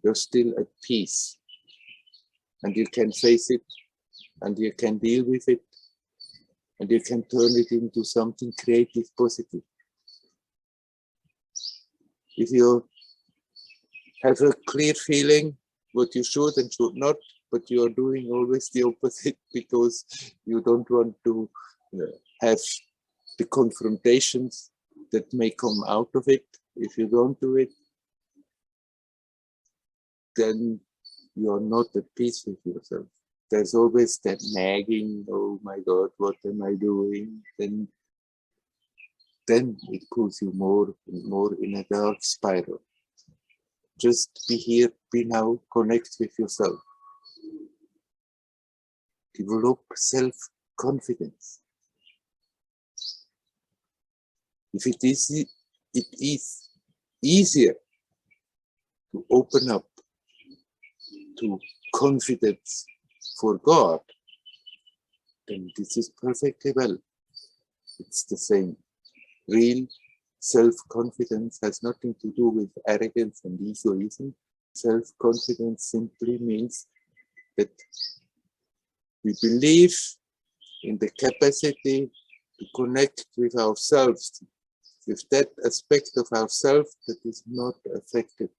you're still at peace. And you can face it, and you can deal with it, and you can turn it into something creative, positive. If you have a clear feeling what you should and should not, but you are doing always the opposite because you don't want to have the confrontations that may come out of it. If you don't do it, then you are not at peace with yourself. There's always that nagging, oh my God, what am I doing? Then it pulls you more and more in a dark spiral. Just be here, be now, connect with yourself. Develop self-confidence. If it is easier to open up to confidence for God, then this is perfectly well. It's the same. Real self-confidence has nothing to do with arrogance and egoism. Self-confidence simply means that we believe in the capacity to connect with ourselves, with that aspect of ourselves that is not affected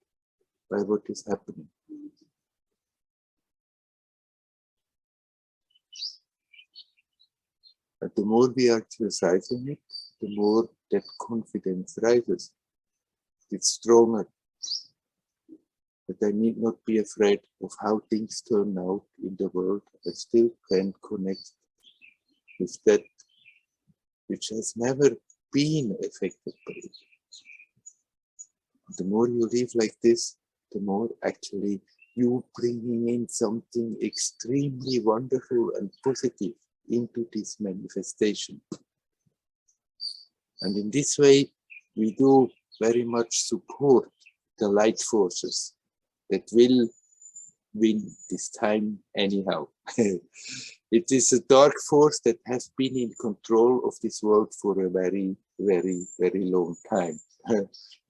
by what is happening. And the more we are exercising it, the more that confidence rises. It's stronger. But I need not be afraid of how things turn out in the world. I still can connect with that which has never been affected by it. The more you live like this, the more actually you bringing in something extremely wonderful and positive into this manifestation. And in this way, we do very much support the light forces that will win this time anyhow. It is a dark force that has been in control of this world for a very, very, very long time.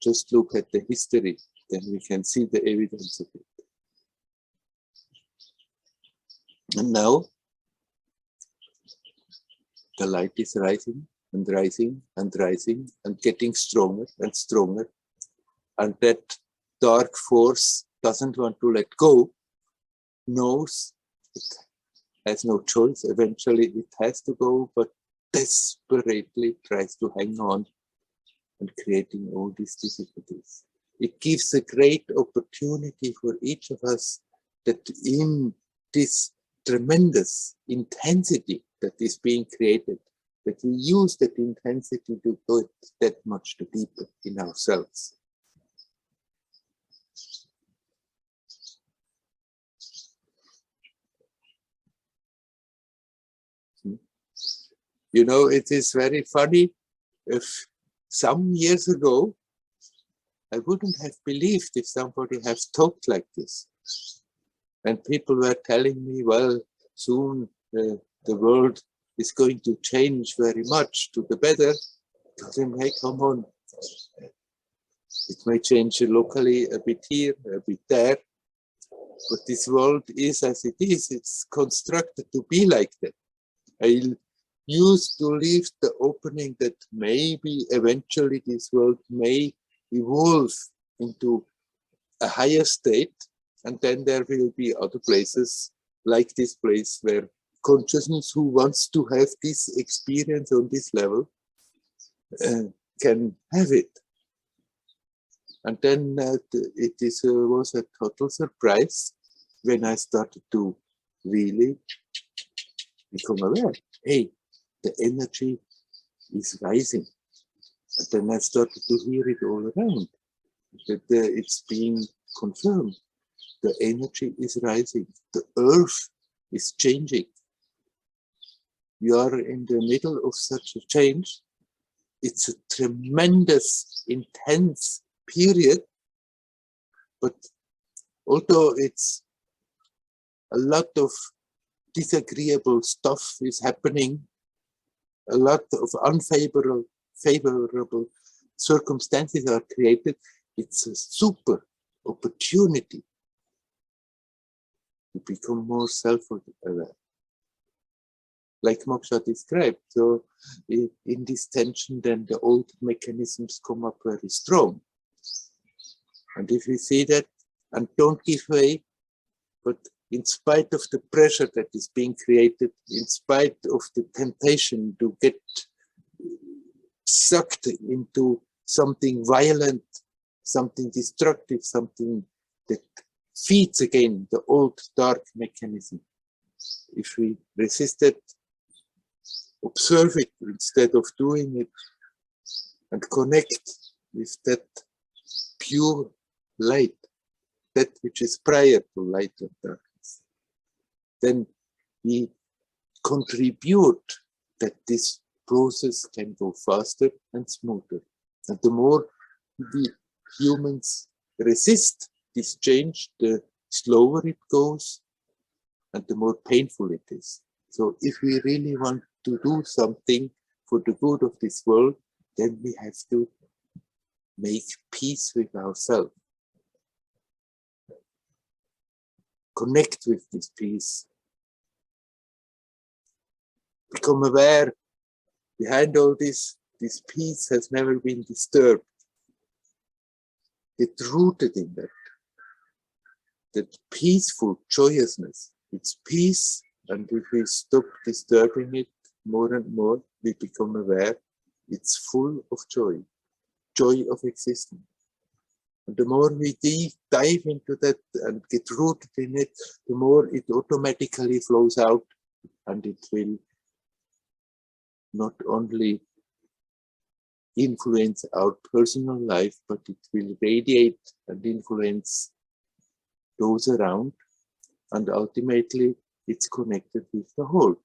Just look at the history, then we can see the evidence of it. And now, the light is rising and rising and rising and getting stronger and stronger. And that dark force doesn't want to let go, knows it has no choice. Eventually it has to go, but desperately tries to hang on and creating all these difficulties. It gives a great opportunity for each of us that in this tremendous intensity that is being created, that we use that intensity to go that much deeper in ourselves. You know, it is very funny. If some years ago, I wouldn't have believed if somebody has talked like this. And people were telling me, well, soon the world is going to change very much to the better. Then, hey, come on. It may change locally a bit here, a bit there. But this world is as it is. It's constructed to be like that. I used to leave the opening that maybe eventually this world may evolve into a higher state, and then there will be other places like this place where consciousness who wants to have this experience on this level can have it. And then it was a total surprise when I started to really become aware. Hey, the energy is rising. And then I started to hear it all around, that it's being confirmed. The energy is rising. The earth is changing. We are in the middle of such a change. It's a tremendous, intense period. But although it's a lot of disagreeable stuff is happening, a lot of unfavorable circumstances are created, it's a super opportunity to become more self-aware. Like Moksha described, so in this tension, then the old mechanisms come up very strong. And if we see that and don't give way, but in spite of the pressure that is being created, in spite of the temptation to get sucked into something violent, something destructive, something that feeds again the old dark mechanism. If we resist it, observe it instead of doing it, and connect with that pure light, that which is prior to light and darkness, then we contribute that this process can go faster and smoother. And the more we humans resist this change, the slower it goes and the more painful it is. So if we really want to do something for the good of this world, then we have to make peace with ourselves. Connect with this peace. Become aware behind all this peace has never been disturbed. Get rooted in that peaceful joyousness. It's peace, and if we stop disturbing it more and more, we become aware it's full of joy, joy of existence. And the more we dive into that and get rooted in it, the more it automatically flows out, and it will not only influence our personal life, but it will radiate and influence those around, and ultimately it's connected with the whole.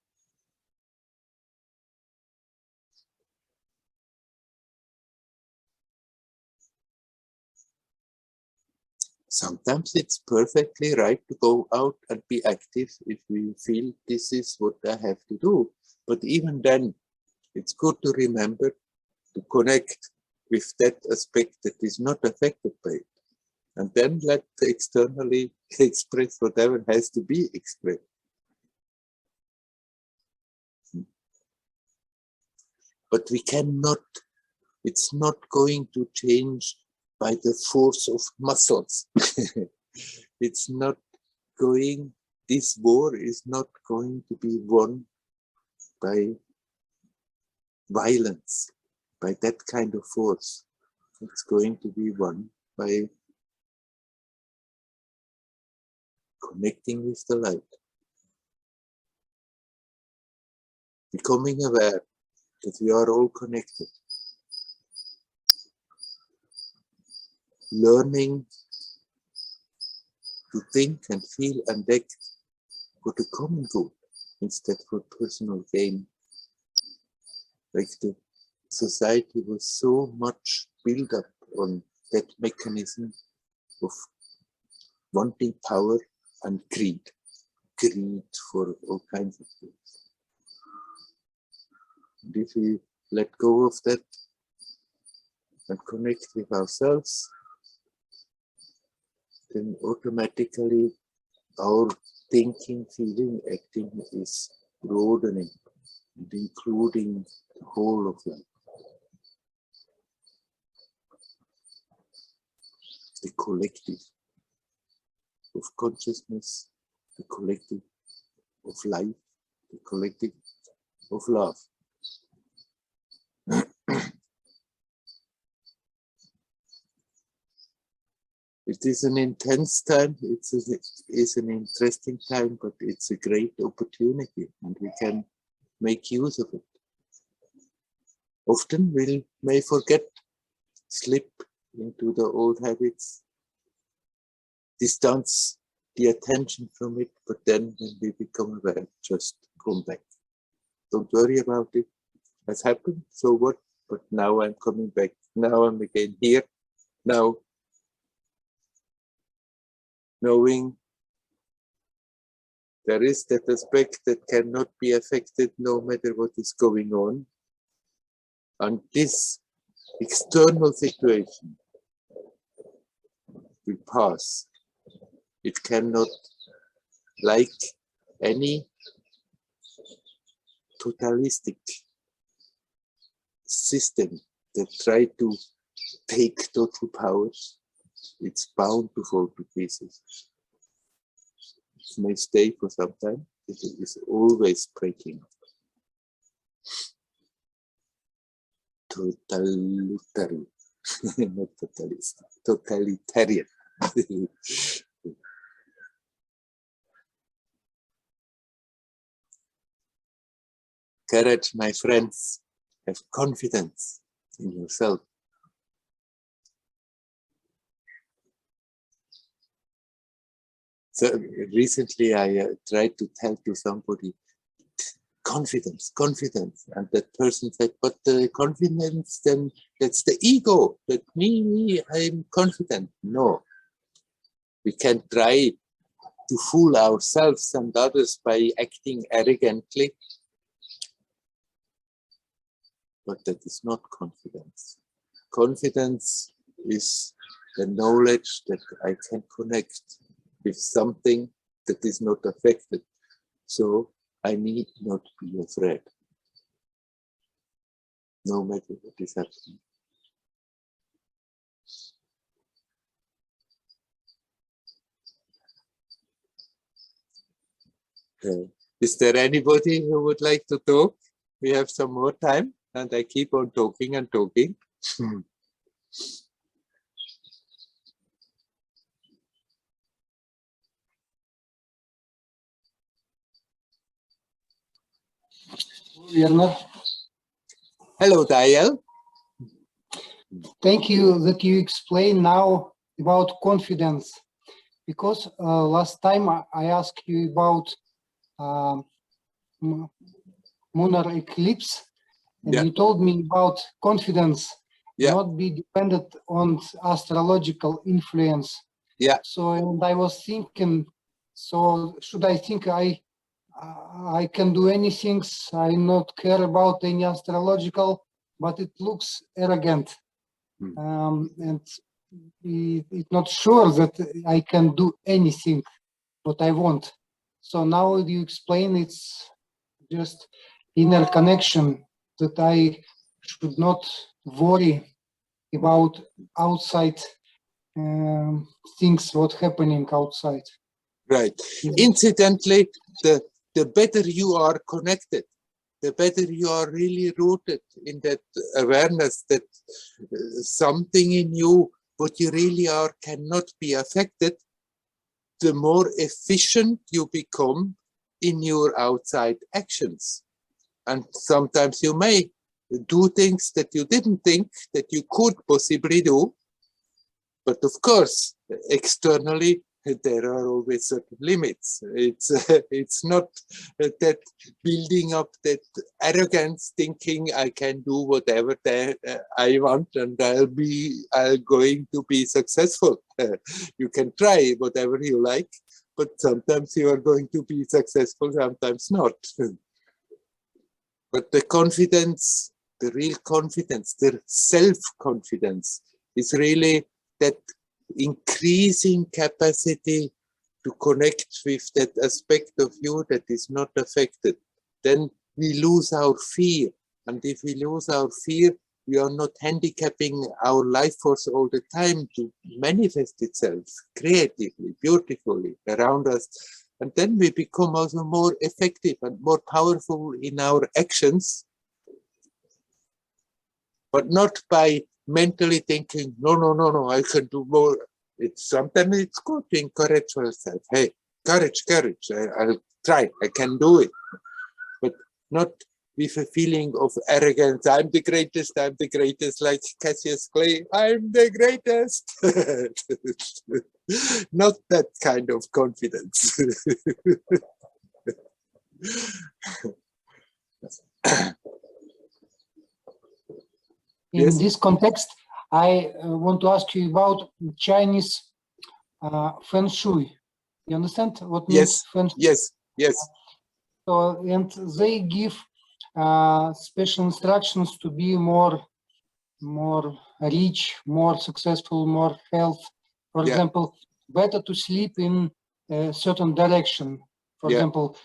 Sometimes it's perfectly right to go out and be active if we feel this is what I have to do. But even then, it's good to remember to connect with that aspect that is not affected by it. And then let externally express whatever has to be expressed. But we cannot, it's not going to change by the force of muscles. It's not going, this war is not going to be won by violence, by that kind of force. It's going to be won by connecting with the light. Becoming aware that we are all connected. Learning to think and feel and act for the common good instead for personal gain. Like the society was so much built up on that mechanism of wanting power and greed for all kinds of things. And if we let go of that and connect with ourselves, then automatically our thinking, feeling, acting is broadening and including the whole of life. The collective of consciousness, the collective of life, the collective of love. It is an intense time, it is an interesting time, but it's a great opportunity and we can make use of it. Often we may forget, slip into the old habits, distance the attention from it, but then when we become aware, just come back. Don't worry about it, it has happened, so what? But now I'm coming back, now I'm again here, now knowing there is that aspect that cannot be affected no matter what is going on. And this external situation will pass. It cannot, like any totalistic system that try to take total powers, it's bound to fall to pieces. may stay for some time, it is always breaking up. Totalitarian, not totalist, totalitarian. Courage, my friends, have confidence in yourself. So recently I tried to tell to somebody, confidence, confidence. And that person said, but the confidence, then that's the ego, that me, I'm confident. No, we can try to fool ourselves and others by acting arrogantly, but that is not confidence. Confidence is the knowledge that I can connect with something that is not affected. So I need not be afraid, no matter what is happening. Is there anybody who would like to talk? We have some more time, and I keep on talking and talking. Werner, Hello, Dial. thank you that you explain now about confidence, because last time I asked you about lunar eclipse, and Yeah. you told me about confidence, Yeah. not be dependent on astrological influence. Yeah. So, and I was thinking, so should I think I can do anything, I not care about any astrological, but it looks arrogant. And it's not sure that I can do anything what I want. So now you explain it's just inner connection, that I should not worry about outside things, what happening outside. Right. Incidentally, the better you are connected, the better you are really rooted in that awareness that something in you, what you really are, cannot be affected, the more efficient you become in your outside actions. And sometimes you may do things that you didn't think that you could possibly do. But of course, externally, there are always certain limits. It's not that building up that arrogance, thinking I can do whatever I want and I'll going to be successful. You can try whatever you like, but sometimes you are going to be successful, sometimes not. But the confidence, the real confidence, the self-confidence is really that increasing capacity to connect with that aspect of you that is not affected. Then we lose our fear. And if we lose our fear, we are not handicapping our life force all the time to manifest itself creatively, beautifully around us. And then we become also more effective and more powerful in our actions, but not by mentally thinking, no, I can do more. Sometimes it's good to encourage yourself. Hey, courage, I'll try, I can do it. But not with a feeling of arrogance. I'm the greatest, like Cassius Clay. I'm the greatest. Not that kind of confidence. In this context, I want to ask you about Chinese Feng Shui. You understand what means Feng Shui? Yes. So, and they give special instructions to be more rich, more successful, more health. For example, better to sleep in a certain direction. For example,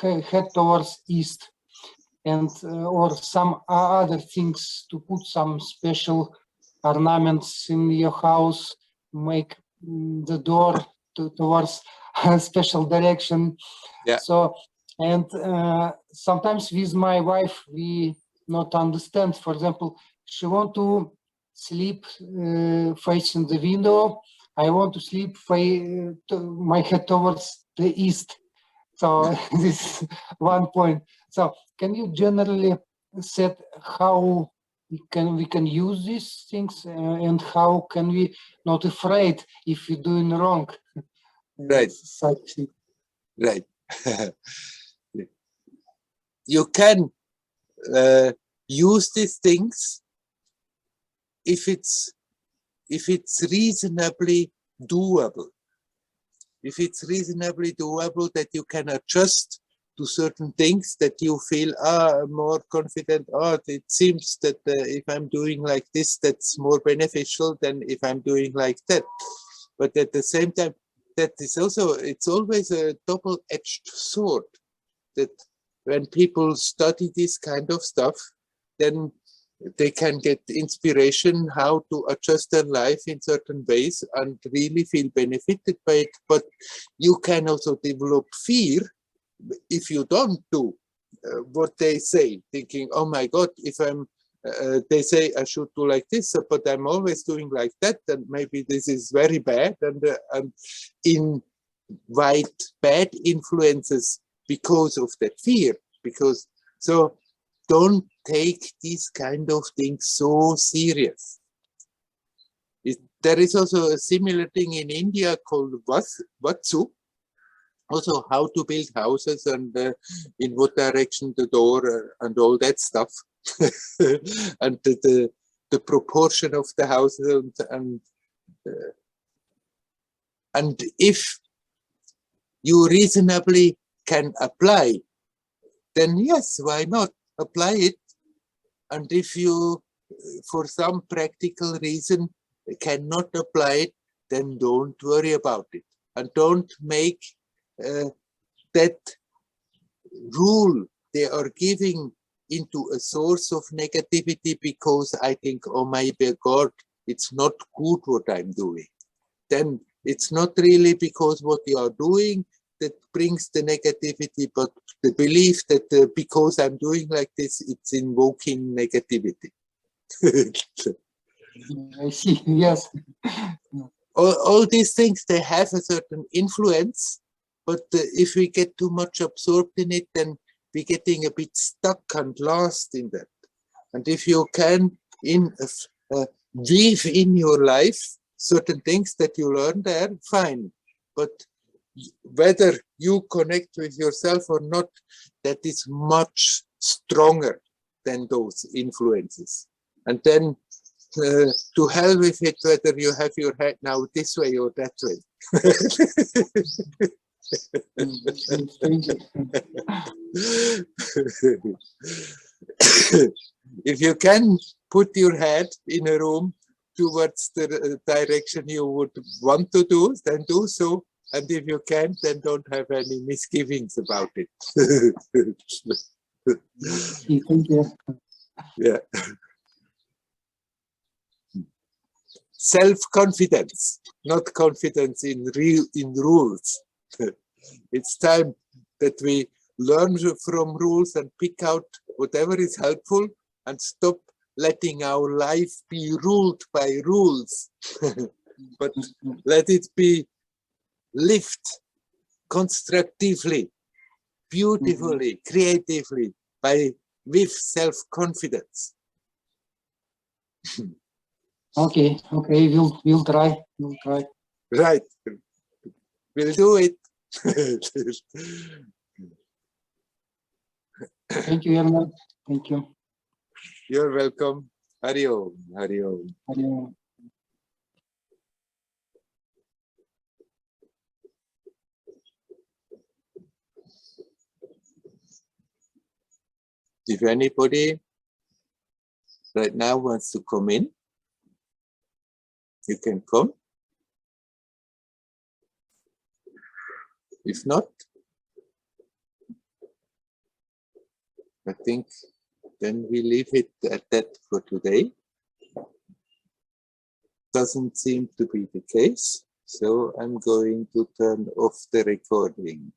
head towards east. And or some other things, to put some special ornaments in your house, make the door towards a special direction. Yeah. So, and sometimes with my wife, we not understand. For example, she want to sleep facing the window. I want to sleep my head towards the east. So this is one point. So can you generally set how we can use these things and how can we not afraid if we're doing wrong? Right. Such thing. Right. You can use these things if it's reasonably doable. If it's reasonably doable that you can adjust to certain things that you feel more confident. It seems that if I'm doing like this, that's more beneficial than if I'm doing like that. But at the same time, that is also, it's always a double-edged sword, that when people study this kind of stuff, then they can get inspiration how to adjust their life in certain ways and really feel benefited by it. But you can also develop fear if you don't do what they say, thinking, oh my God, if I'm, they say I should do like this, but I'm always doing like that, and maybe this is very bad, and invite bad influences because of that fear. Because so don't take these kind of things so serious. There is also a similar thing in India called Vatsu, also how to build houses and in what direction the door and all that stuff, and the proportion of the houses and if you reasonably can apply, then yes, why not apply it? And if you, for some practical reason, cannot apply it, then don't worry about it. And don't make that rule they are giving into a source of negativity because I think, oh my God, it's not good what I'm doing. Then it's not really because what you are doing that brings the negativity, but the belief that because I'm doing like this, it's invoking negativity. I see, yes. All these things, they have a certain influence, but if we get too much absorbed in it, then we're getting a bit stuck and lost in that. And if you can weave in your life certain things that you learn there, fine. But whether you connect with yourself or not, that is much stronger than those influences. And then to hell with it, whether you have your head now this way or that way. If you can put your head in a room towards the direction you would want to do, then do so. And if you can't, then don't have any misgivings about it. Thank you. Yeah. Self-confidence, not confidence in rules. It's time that we learn from rules and pick out whatever is helpful and stop letting our life be ruled by rules. But let it be lived constructively, beautifully, creatively, with self-confidence. Okay, we'll try. Right, we'll do it. Thank you, Werner. Thank you. You're welcome. Hari Om, Hari Om. Hari Om. If anybody right now wants to come in, you can come. If not, I think then we leave it at that for today. Doesn't seem to be the case. So I'm going to turn off the recording.